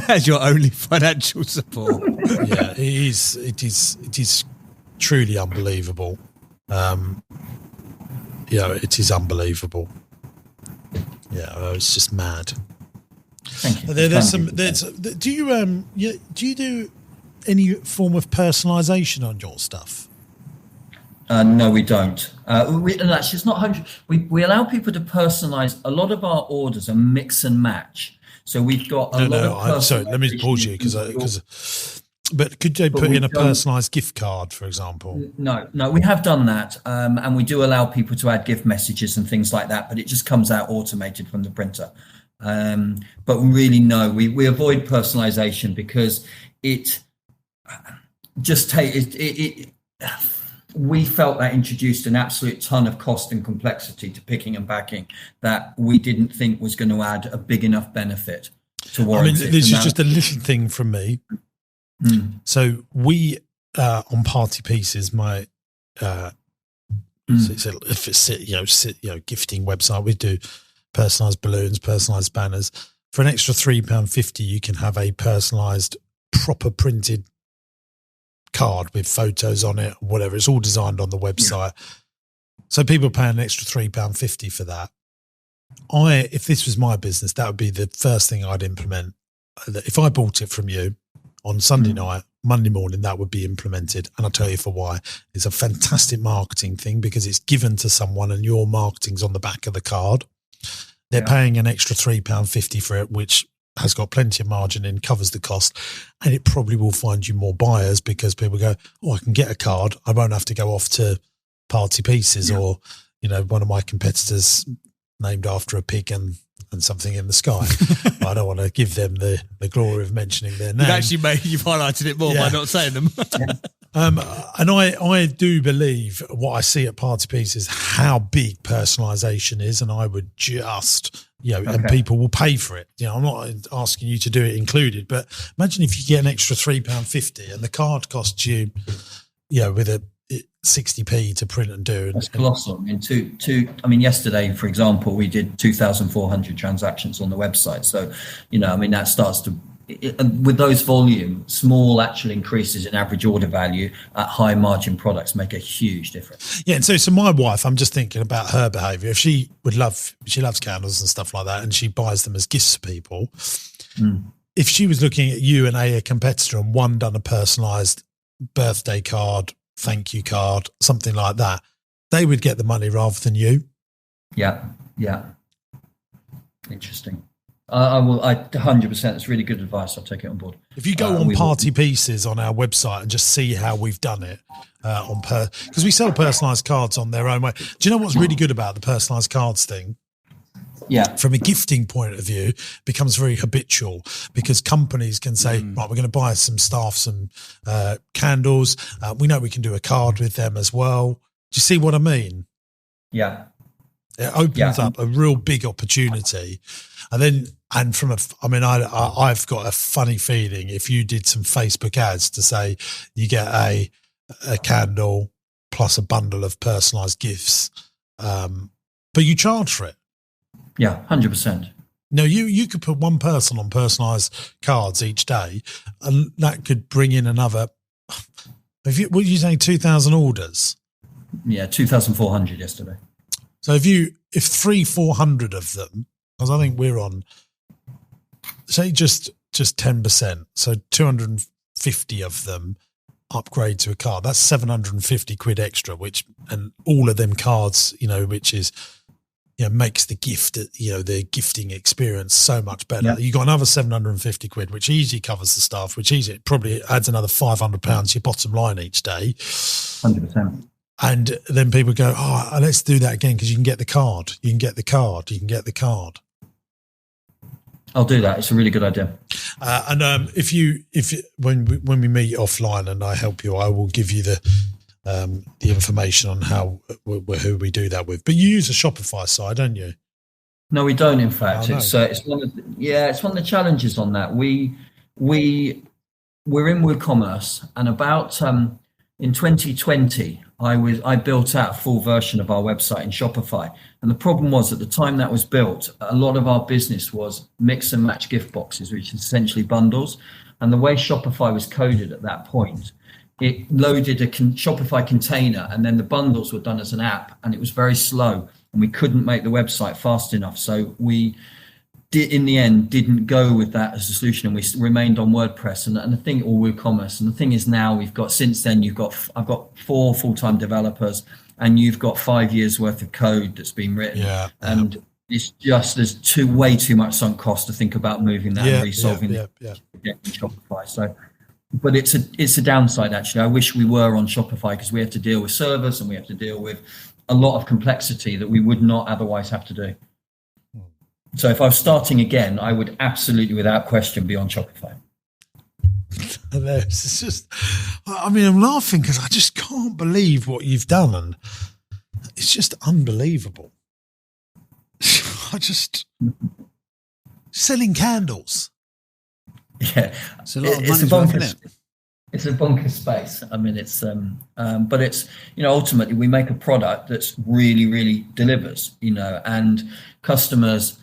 as your only financial support. Yeah, it is truly unbelievable. It is unbelievable. Yeah, it's just mad. Thank you. Do you do any form of personalisation on your stuff? No, we don't. Actually, it's not 100. We allow people to personalise. A lot of our orders are mix and match. So we've got a lot of. Sorry, let me pause you because. But could they put in a personalised gift card, for example? No, we have done that, and we do allow people to add gift messages and things like that, but it just comes out automated from the printer. But really, no, we avoid personalisation because it just we felt that introduced an absolute ton of cost and complexity to picking and packing that we didn't think was going to add a big enough benefit to warrant it. This is just a little thing from me. So we on Party Pieces, my gifting website, we do personalised balloons, personalised banners. For an extra £3.50, you can have a personalised, proper printed card with photos on it, whatever. It's all designed on the website. So people pay an extra £3.50 for that. If this was my business, that would be the first thing I'd implement. If I bought it from you on Sunday night, Monday morning, that would be implemented. And I'll tell you for why. It's a fantastic marketing thing because it's given to someone and your marketing's on the back of the card. They're paying an extra £3.50 for it, which has got plenty of margin in, covers the cost. And it probably will find you more buyers because people go, I can get a card. I won't have to go off to Party Pieces or, one of my competitors named after a pig and something in the sky. I don't want to give them the glory of mentioning their name. You've highlighted it more by not saying them. And I do believe what I see at Party Pieces, how big personalisation is, and I would just, and people will pay for it. I'm not asking you to do it included, but imagine if you get an extra £3.50 and the card costs you, with a 60p to print and do. That's colossal. Yesterday, for example, we did 2,400 transactions on the website. So, that starts to, with those volume, small actual increases in average order value at high margin products make a huge difference. Yeah. And so my wife, I'm just thinking about her behavior. If she loves candles and stuff like that, and she buys them as gifts for people. If she was looking at you and a competitor and one done a personalized birthday card, thank you card, something like that, they would get the money rather than you. Yeah. Interesting. I will. 100%. It's really good advice. I'll take it on board. If you go on Party Pieces on our website and just see how we've done it because we sell personalised cards on their own way. Do you know what's really good about the personalised cards thing? Yeah. From a gifting point of view, it becomes very habitual because companies can say, right, we're going to buy some staff some candles. We know we can do a card with them as well. Do you see what I mean? Yeah. It opens up a real big opportunity. I've got a funny feeling if you did some Facebook ads to say you get a candle plus a bundle of personalised gifts, but you charge for it. Yeah, 100%. No, you could put one person on personalised cards each day, and that could bring in another. What are you saying? 2,000 orders. Yeah, 2,400 yesterday. So if 300-400 of them, because I think we're on, say just 10%, so 250 of them upgrade to a card. That's 750 quid extra, and all of them cards, which is. Makes the gift, the gifting experience so much better. Yeah. You got another 750 quid, which easily covers the staff, probably adds another £500 to your bottom line each day. 100%. And then people go, oh, let's do that again because you can get the card. You can get the card. You can get the card. I'll do that. It's a really good idea. When we meet offline and I help you, I will give you the information on who we do that with. But you use a Shopify site, don't you? No, we don't. In fact, no. It's one of the challenges on that. We're in WooCommerce, and about in 2020, I built out a full version of our website in Shopify. And the problem was at the time that was built, a lot of our business was mix and match gift boxes, which is essentially bundles. And the way Shopify was coded at that point, it loaded a Shopify container, and then the bundles were done as an app, and it was very slow, and we couldn't make the website fast enough. So we in the end didn't go with that as a solution, and we remained on WordPress or WooCommerce. And the thing is now I've got 4 full-time developers, and you've got 5 years worth of code that's been written. And it's just, there's way too much sunk cost to think about moving that and resolving Shopify. So, but it's a downside, actually. I wish we were on Shopify because we have to deal with servers and we have to deal with a lot of complexity that we would not otherwise have to do. So if I was starting again, I would absolutely, without question, be on Shopify. It's just, I'm laughing because I just can't believe what you've done, and it's just unbelievable. Selling candles. Yeah, it's a lot of money, isn't it? It's a bonkers space. But it's, ultimately we make a product that's really, really delivers, and customers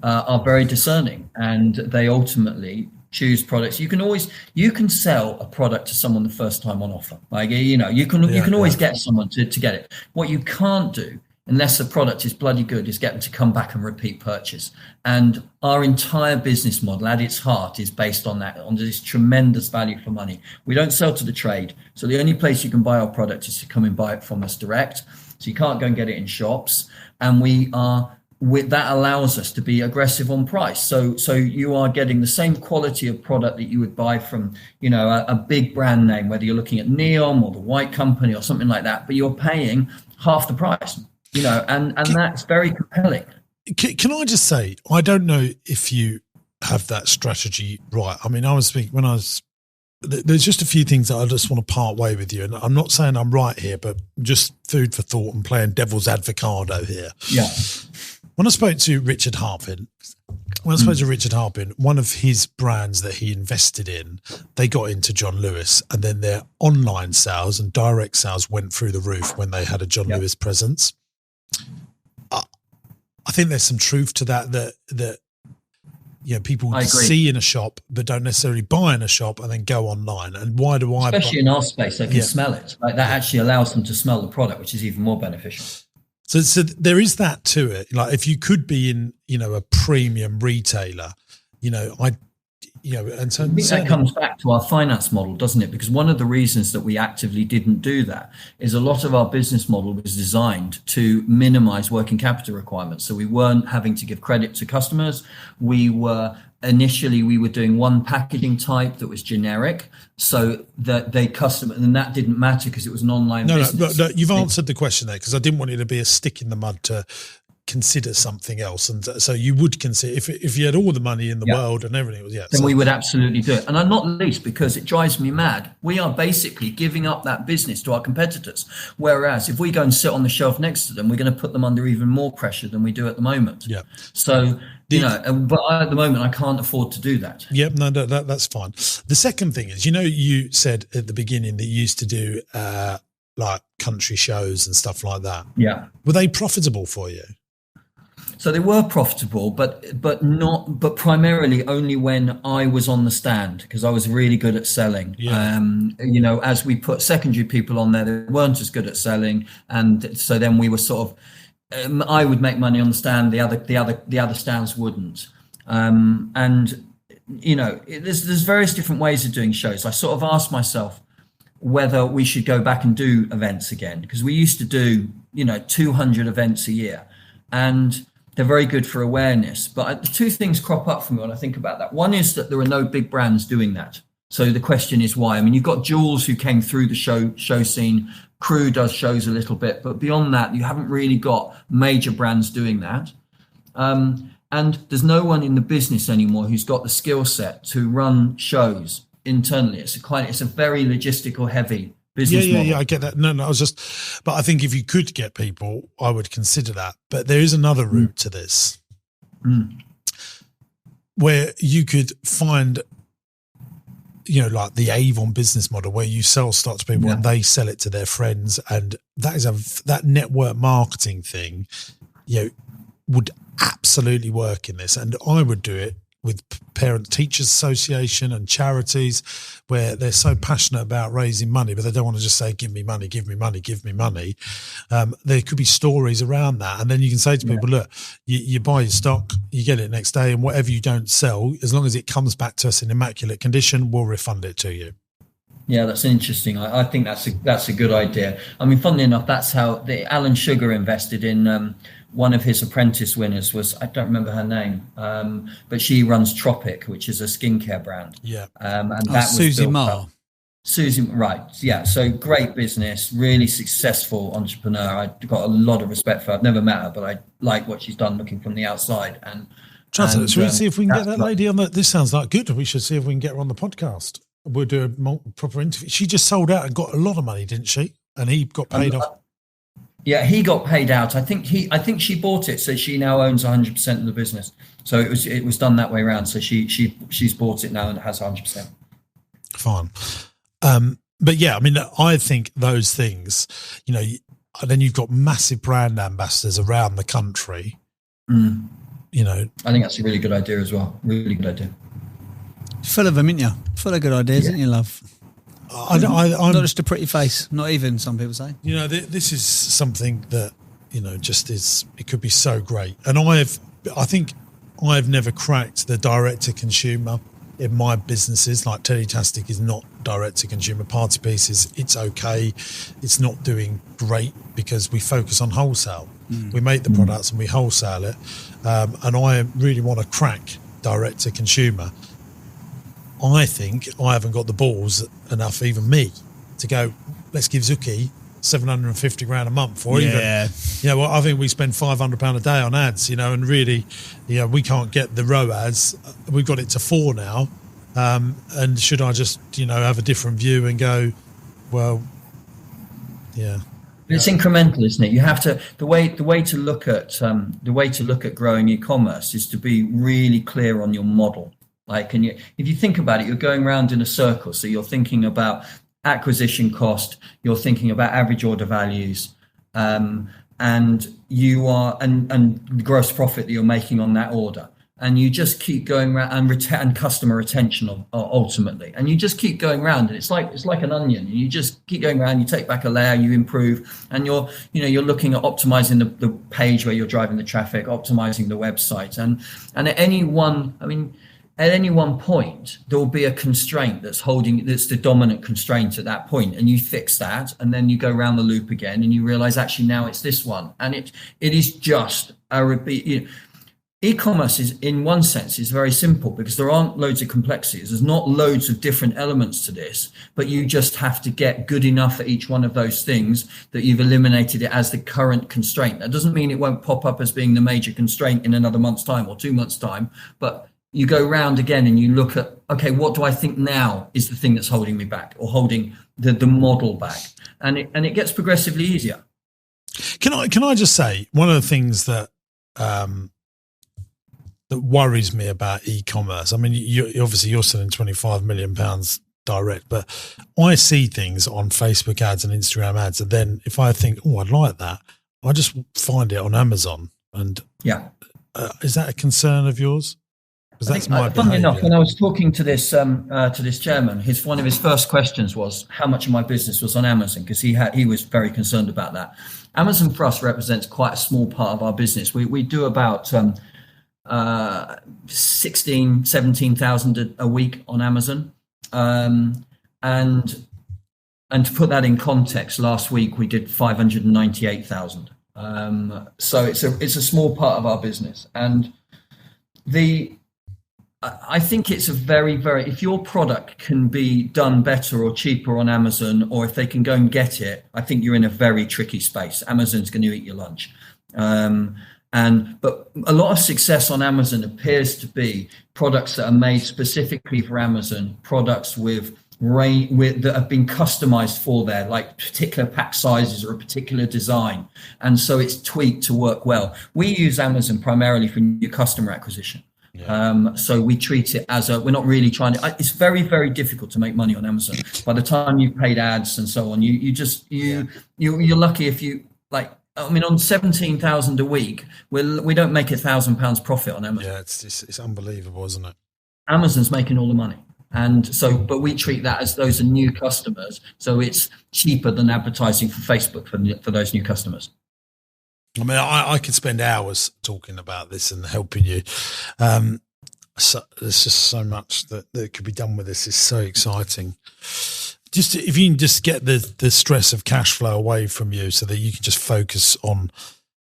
are very discerning, and they ultimately choose products. You can sell a product to someone the first time on offer. You can always get someone to get it. What you can't do, unless the product is bloody good, is get them to come back and repeat purchase. And our entire business model at its heart is based on that, on this tremendous value for money. We don't sell to the trade. So the only place you can buy our product is to come and buy it from us direct. So you can't go and get it in shops. And that allows us to be aggressive on price. So you are getting the same quality of product that you would buy from, a big brand name, whether you're looking at Neom or the White Company or something like that, but you're paying half the price. And that's very compelling. Can I just say, I don't know if you have that strategy right. There's just a few things that I just want to part way with you. And I'm not saying I'm right here, but just food for thought and playing devil's advocado here. Yeah. When I spoke to Richard Harpin, one of his brands that he invested in, they got into John Lewis, and then their online sales and direct sales went through the roof when they had a John Lewis presence. I think there's some truth to that people see in a shop but don't necessarily buy in a shop and then go online. And why do I? Especially in our space, they can smell it. Like that actually allows them to smell the product, which is even more beneficial. So there is that to it. Like if you could be in, a premium retailer, And so I think that comes back to our finance model, doesn't it? Because one of the reasons that we actively didn't do that is a lot of our business model was designed to minimize working capital requirements. So we weren't having to give credit to customers. Initially we were doing one packaging type that was generic, so that and that didn't matter because it was an online business. No, you've answered the question there, because I didn't want it to be a stick in the mud to consider something else. And so you would consider, if you had all the money in the world and everything, then we would absolutely do it. And not least because it drives me mad. We are basically giving up that business to our competitors. Whereas if we go and sit on the shelf next to them, we're going to put them under even more pressure than we do at the moment. Yeah. So, but at the moment, I can't afford to do that. Yep. No, that's fine. The second thing is, you said at the beginning that you used to do like country shows and stuff like that. Yeah. Were they profitable for you? So they were profitable, but primarily only when I was on the stand, because I was really good at selling. Yeah. As we put secondary people on there, they weren't as good at selling, and so then we were sort of, I would make money on the stand, the other stands wouldn't. There's various different ways of doing shows. I sort of asked myself whether we should go back and do events again, because we used to do 200 events a year, and they're very good for awareness. But two things crop up for me when I think about that. One is that there are no big brands doing that. So the question is why? I mean, you've got Jules, who came through the show scene. Crew does shows a little bit, but beyond that, you haven't really got major brands doing that. And there's no one in the business anymore who's got the skill set to run shows internally. It's a very logistical heavy business model. Yeah, I get that. No, but I think if you could get people, I would consider that. But there is another route to this, where you could find, like the Avon business model, where you sell stock to people and they sell it to their friends, and that network marketing thing, would absolutely work in this, and I would do it with Parent Teachers Association and charities, where they're so passionate about raising money, but they don't want to just say, give me money, give me money, give me money. There could be stories around that. And then you can say to people, look, you buy your stock, you get it next day, and whatever you don't sell, as long as it comes back to us in immaculate condition, we'll refund it to you. Yeah, that's interesting. I think that's a good idea. I mean, funnily enough, that's how Alan Sugar invested in one of his apprentice winners I don't remember her name, but she runs Tropic, which is a skincare brand. Yeah. And that was Susie Marr. Susie, right. Yeah. So great business, really successful entrepreneur. I've got a lot of respect for her. I've never met her, but I like what she's done looking from the outside. Should we see if we can get that lady on this sounds like good. We should see if we can get her on the podcast. We'll do a proper interview. She just sold out and got a lot of money, didn't she? And he got paid off. Yeah, he got paid out. I think she bought it, so she now owns 100% of the business. So it was done that way around. So she's bought it now and has 100%. Fine. But yeah, I mean, I think those things, then you've got massive brand ambassadors around the country. I think that's a really good idea as well. Really good idea. Full of them, aren't you? Full of good ideas, aren't you, love? I'm not just a pretty face, not even, some people say. This is something that, just is, it could be so great. And I think I've never cracked the direct to consumer in my businesses. Like Teletastic is not direct to consumer. Party Pieces, it's okay. It's not doing great because we focus on wholesale. We make the products and we wholesale it. And I really want to crack direct to consumer. I think I haven't got the balls enough, even me, to go, let's give Zuki 750 grand a month, or even, I think we spend £500 a day on ads, and really, we can't get the ROAS. We've got it to 4 now. And should I just, have a different view and go, well, yeah. It's incremental, isn't it? You have to, the way to look at growing e-commerce is to be really clear on your model. Like, if you think about it, you're going around in a circle. So you're thinking about acquisition cost, you're thinking about average order values, and you are and the gross profit that you're making on that order, and you just keep going around and customer retention ultimately, and you just keep going around, and it's like an onion. And you just keep going around. You take back a layer, you improve, and you're looking at optimizing the page where you're driving the traffic, optimizing the website, and at any one, at any one point, there will be a constraint that's the dominant constraint at that point, and you fix that, and then you go around the loop again, and you realize actually now it's this one, and it is just a repeat. E-commerce is, in one sense, is very simple because there aren't loads of complexities. There's not loads of different elements to this, but you just have to get good enough at each one of those things that you've eliminated it as the current constraint. That doesn't mean it won't pop up as being the major constraint in another month's time or 2 months' time, but you go round again and you look at, okay, what do I think now is the thing that's holding me back or holding the model back? And it gets progressively easier. Can I just say, one of the things that that worries me about e-commerce, I mean, you're selling £25 million direct, but I see things on Facebook ads and Instagram ads, and then if I think, oh, I'd like that, I just find it on Amazon. And is that a concern of yours? Because that's my funny enough, when I was talking to this chairman, one of his first questions was how much of my business was on Amazon, because he was very concerned about that. Amazon for us represents quite a small part of our business. We do about 17,000 a week on Amazon, and to put that in context, last week we did 598,000. So it's a small part of our business, and I think it's a very, very, if your product can be done better or cheaper on Amazon, or if they can go and get it, I think you're in a very tricky space. Amazon's going to eat your lunch. But a lot of success on Amazon appears to be products that are made specifically for Amazon, products that have been customized for there, like particular pack sizes or a particular design. And so it's tweaked to work well. We use Amazon primarily for new customer acquisition. Yeah. So we treat it as we're not really trying to, it's very, very difficult to make money on Amazon. By the time you've paid ads and so on, you're lucky if you on 17,000 a week, we don't make £1,000 profit on Amazon. Yeah, it's unbelievable, isn't it? Amazon's making all the money. And so, but we treat that as those are new customers. So it's cheaper than advertising for Facebook for those new customers. I mean, I could spend hours talking about this and helping you. So there's just so much that could be done with this. It's so exciting. Just if you can just get the stress of cash flow away from you, so that you can just focus on,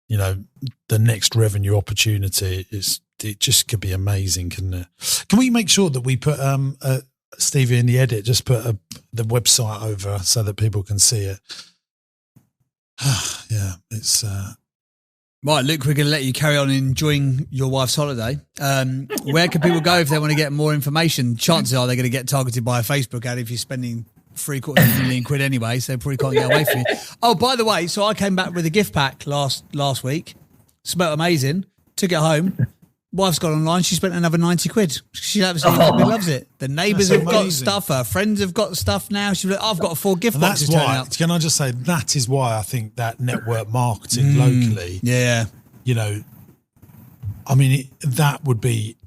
the next revenue opportunity. It just could be amazing, couldn't it? Can we make sure that we put Stevie in the edit? Just put the website over so that people can see it. Yeah, it's. Right, Luke, we're going to let you carry on enjoying your wife's holiday. Where can people go if they want to get more information? Chances are they're going to get targeted by a Facebook ad if you're spending £750 million anyway, so they probably can't get away from you. Oh, by the way, so I came back with a gift pack last week. Smelled amazing. Took it home. Wife's got online. She spent another £90. She absolutely loves it. The neighbours have got stuff. Her friends have got stuff now. She's like, I've got 4 gift boxes. That's why. Can I just say that is why I think that network marketing locally. Yeah. I mean, that would be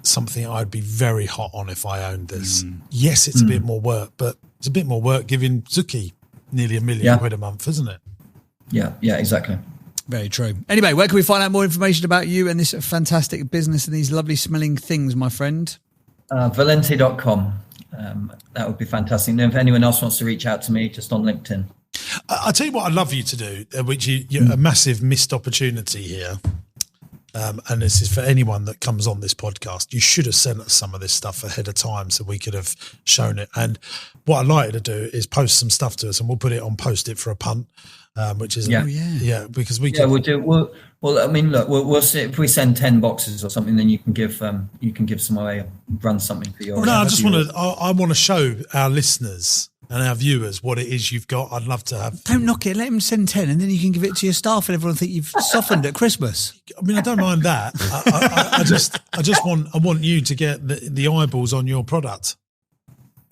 something I'd be very hot on if I owned this. Yes, it's a bit more work, but it's a bit more work giving Zuki nearly £1 million a month, isn't it? Yeah, exactly. Very true. Anyway, where can we find out more information about you and this fantastic business and these lovely smelling things, my friend? Valente.com. That would be fantastic. And if anyone else wants to reach out to me, just on LinkedIn. I'll tell you what I'd love you to do, which you're a massive missed opportunity here. And this is for anyone that comes on this podcast. You should have sent us some of this stuff ahead of time so we could have shown it. And what I'd like you to do is post some stuff to us, and we'll put it on Post It for a Punt, which is because we can. We'll do. Well, I mean, look, we'll see if we send 10 boxes or something, then you can give some away, run something for your. No, I want to show our listeners and our viewers what it is you've got. I'd love to have. Don't knock it. Let him send 10, and then you can give it to your staff, and everyone think you've softened at Christmas. I mean, I don't mind that. I want you to get the eyeballs on your product.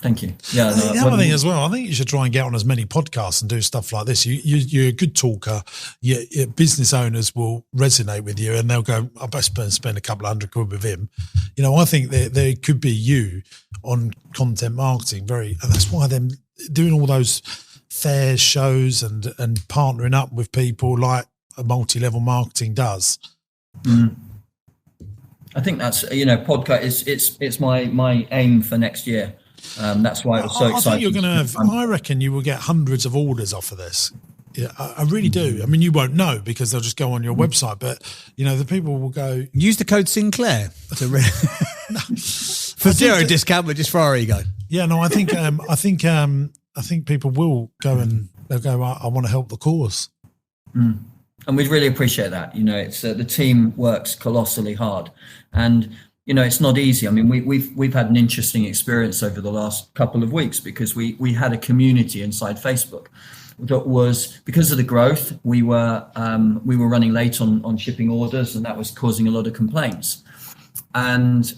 Thank you. Yeah. The other thing as well, I think you should try and get on as many podcasts and do stuff like this. You're a good talker. Your business owners will resonate with you, and they'll go, I best spend a couple of £100 with him. I think there could be you on content marketing. And that's why them doing all those fairs, shows, and partnering up with people like a multi-level marketing does. I think that's, podcast. It's my aim for next year. That's why it was so exciting. I think you're going to have. I reckon you will get hundreds of orders off of this. Yeah, I really do. I mean, you won't know because they'll just go on your website, but the people will go. Use the code Sinclair for zero discount, but just for our ego. Yeah, no, I think people will go and they'll go. I want to help the cause, and we'd really appreciate that. It's the team works colossally hard, and it's not easy. I mean, we've had an interesting experience over the last couple of weeks because we had a community inside Facebook. That was because of the growth. We were running late on shipping orders, and that was causing a lot of complaints. And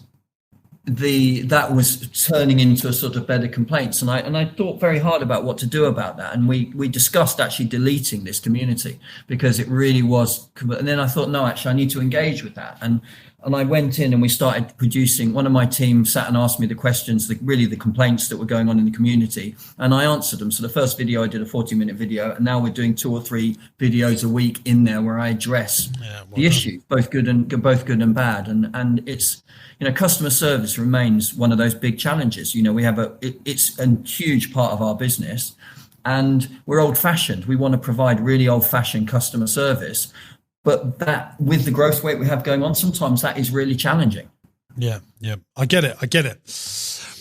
that was turning into a sort of bed of complaints. And I thought very hard about what to do about that. And we discussed actually deleting this community because it really was. And then I thought, no, actually, I need to engage with that. And I went in and we started producing. One of my team sat and asked me the questions, the complaints that were going on in the community, and I answered them. So the first video I did a 40-minute video, and now we're doing 2 or 3 videos a week in there where I address the issue, both good and bad. And it's customer service remains one of those big challenges. We have it's a huge part of our business, and we're old-fashioned. We want to provide really old-fashioned customer service. But that, with the growth rate we have going on, sometimes that is really challenging. Yeah. I get it.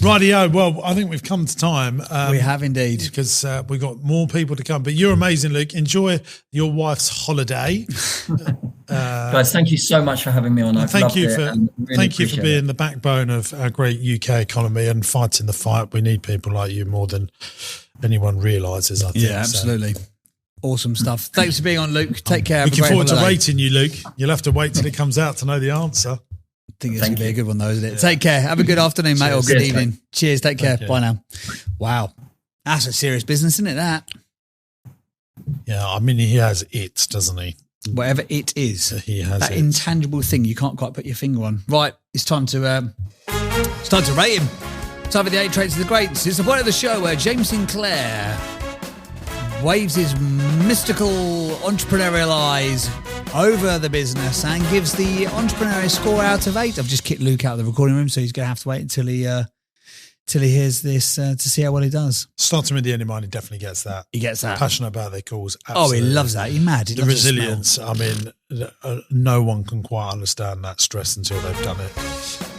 Rightio. Well, I think we've come to time. We have indeed. Because we've got more people to come. But you're amazing, Luke. Enjoy your wife's holiday. Guys, thank you so much for having me on. Thank you for being the backbone of our great UK economy and fighting the fight. We need people like you more than anyone realises, I think. Yeah, absolutely. So. Awesome stuff. Thanks for being on, Luke. Take care. Looking forward to rating you, Luke. You'll have to wait till it comes out to know the answer. I think it's going to be a good one, though, isn't it? Yeah. Take care. Have a good afternoon, mate, or good evening. Mate. Cheers. Take care. Bye now. Wow. That's a serious business, isn't it, that? Yeah, I mean, he has it, doesn't he? Whatever it is. He has that intangible thing you can't quite put your finger on. Right. It's time to rate him. Time for the 8 traits of the greats. It's the point of the show where James Sinclair waves his mystical entrepreneurial eyes over the business and gives the entrepreneurial score out of 8. I've just kicked Luke out of the recording room, so he's going to have to wait until he hears this to see how well he does. Starting with the end in mind, he definitely gets that. He gets that. Passionate about their cause. Absolutely. Oh, he loves that. He's mad. The resilience. I mean, no one can quite understand that stress until they've done it.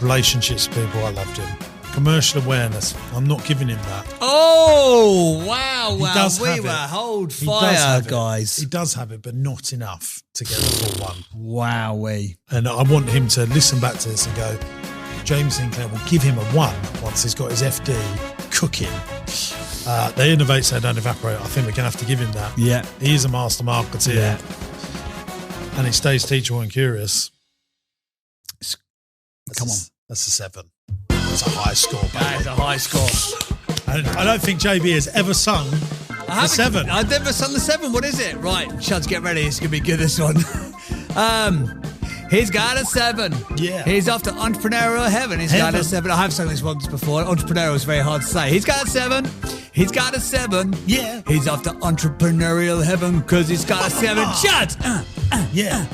Relationships with people, I loved him. Commercial awareness. I'm not giving him that. Oh, wow. We hold fire, guys. He does have it, but not enough to get the full one. Wowee. And I want him to listen back to this and go, James Sinclair will give him a 1 once he's got his FD cooking. They innovate so they don't evaporate. I think we're going to have to give him that. Yeah. He is a master marketer. Yeah. And he stays teachable and curious. Come on. That's a 7. That's a high score, baby. That is a high score. I don't think JB has ever sung the 7. I've never sung the 7. What is it? Right, Chuds, get ready. It's going to be good, this one. He's got a 7. Yeah. He's off to entrepreneurial heaven. He's got a 7. I have sung this once before. Entrepreneurial is very hard to say. He's got a 7. He's got a 7. Yeah. He's off to entrepreneurial heaven because he's got a 7. Chuds! Yeah.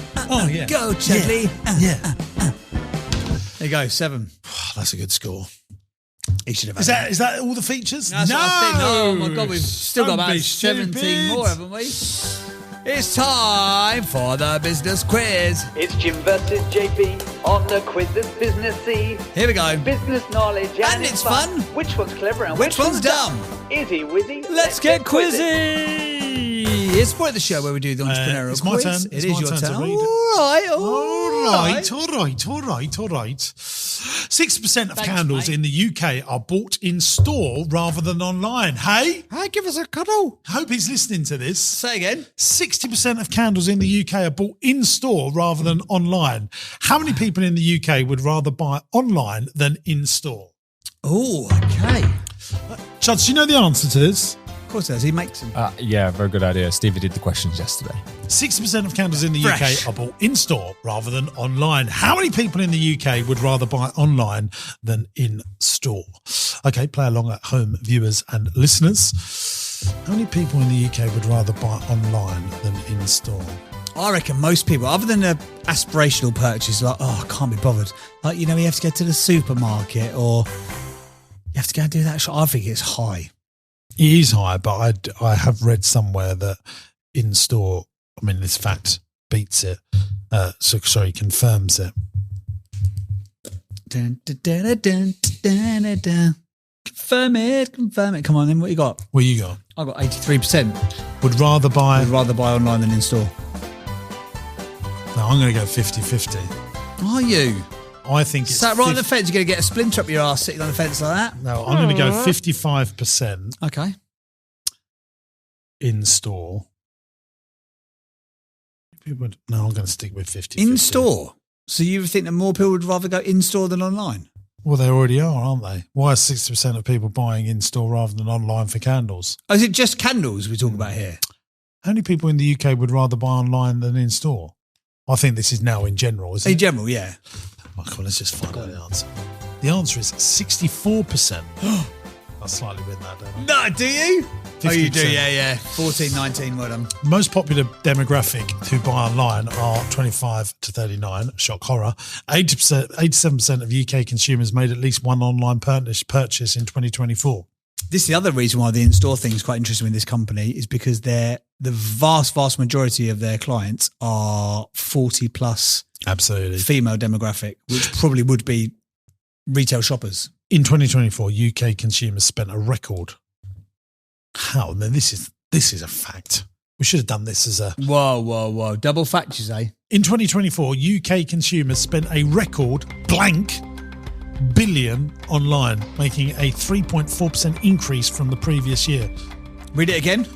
Yeah. Go, Chudley. Yeah. There you go, 7. That's a good score. He should have had Is that all the features? That's no! What I think. Oh my God, we've still got about 17 stupid. more, haven't we? It's time for the business quiz. It's Jim versus JB on the quiz that's businessy. Here we go. Business knowledge and it's fun. Which one's clever and which one's dumb? Izzy Wizzy. Let's get quizzy. It's the point of the show where we do the entrepreneurial it's quiz. My turn. It it's is my your turn. turn. To read. All right. 6% of candles in the UK are bought in store rather than online. Hey, give us a cuddle. Hope he's listening to this. Say again. 60% of candles in the UK are bought in store rather than online. How many people in the UK would rather buy online than in store? Oh, okay. Chuds, do you know the answer to this? Of course he does. He makes them. Yeah, very good idea. Stevie did the questions yesterday. 6% of candles in the UK are bought in store rather than online. How many people in the UK would rather buy online than in store? Okay, play along at home, viewers and listeners. How many people in the UK would rather buy online than in store? I reckon most people, other than the aspirational purchase, like, I can't be bothered. Like, you have to go to the supermarket or you have to go and do that shop. I think it's high. It is high, but I have read somewhere that in-store, this fact beats it. Confirms it. Dun, dun, dun, dun, dun, dun, dun. Confirm it. Come on, then what you got? What you got? I got 83%. Would rather buy Online than in store. No, I'm going to go 50-50. Are you? I think it's... Sat right on the fence, you're going to get a splinter up your arse sitting on the fence like that? No, I'm going to go 55%. Okay. In store. I'm going to stick with 50. In store? So you think that more people would rather go in store than online? Well, they already are, aren't they? Why are 60% of people buying in store rather than online for candles? Oh, is it just candles we're talking about here? How many people in the UK would rather buy online than in store? I think this is now in general, isn't it? In general, yeah. Michael, let's just find out the answer. The answer is 64%. I slightly win that, don't I? No, do you? 50%. Oh, you do, yeah. 14, 19, well done. Most popular demographic who buy online are 25 to 39, shock horror. 87% of UK consumers made at least one online purchase in 2024. This is the other reason why the in-store thing is quite interesting with this company is because the vast majority of their clients are 40 plus Absolutely female demographic, which probably would be retail shoppers. In 2024, UK consumers spent a record. How? Now this is a fact. We should have done this as a... Whoa. Double fact, you say? In 2024, UK consumers spent a record blank billion online, making a 3.4% increase from the previous year. Read it again.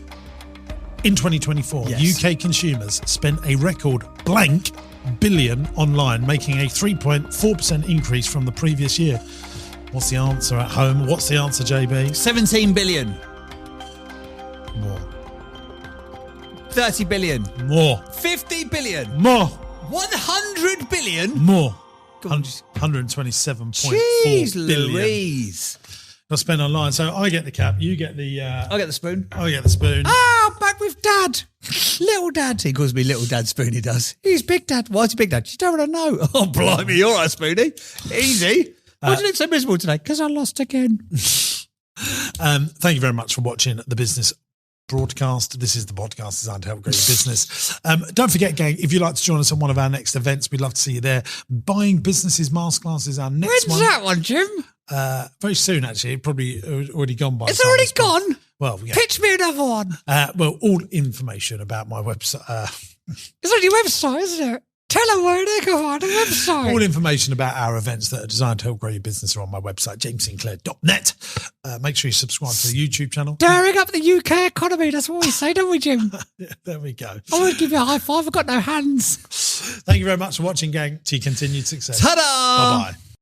In 2024, yes. UK consumers spent a record blank billion online, making a 3.4% increase from the previous year. What's the answer at home? What's the answer, JB? 17 billion. More. 30 billion. More. 50 billion. More. 100 billion. More. Go on. 127.4 Jeez billion. Louise. I spend online, so I get the cap, you get the... I get the spoon. I get the spoon. Ah, I'm back with Dad. Little Dad. He calls me Little Dad Spoon, he does. He's Big Dad. Why's he Big Dad? You don't want to know. Oh, blimey, you're right, Spoony. Easy. Why did you look so miserable today? Because I lost again. Thank you very much for watching the business broadcast. This is the podcast designed to help grow your business. Don't forget, gang, if you'd like to join us on one of our next events, we'd love to see you there. Buying Businesses Masterclass is our next When's that one, Jim? Very soon, actually. Probably already gone by. It's already gone? Well, yeah. Pitch me another one. All information about my website. It's on your website, isn't it? Tell them where they go on the website. All information about our events that are designed to help grow your business are on my website, jamessinclair.net. Make sure you subscribe to the YouTube channel. Daring up the UK economy, that's what we say, don't we, Jim? Yeah, there we go. I want to give you a high five, I've got no hands. Thank you very much for watching, gang. To your continued success. Ta-da! Bye-bye.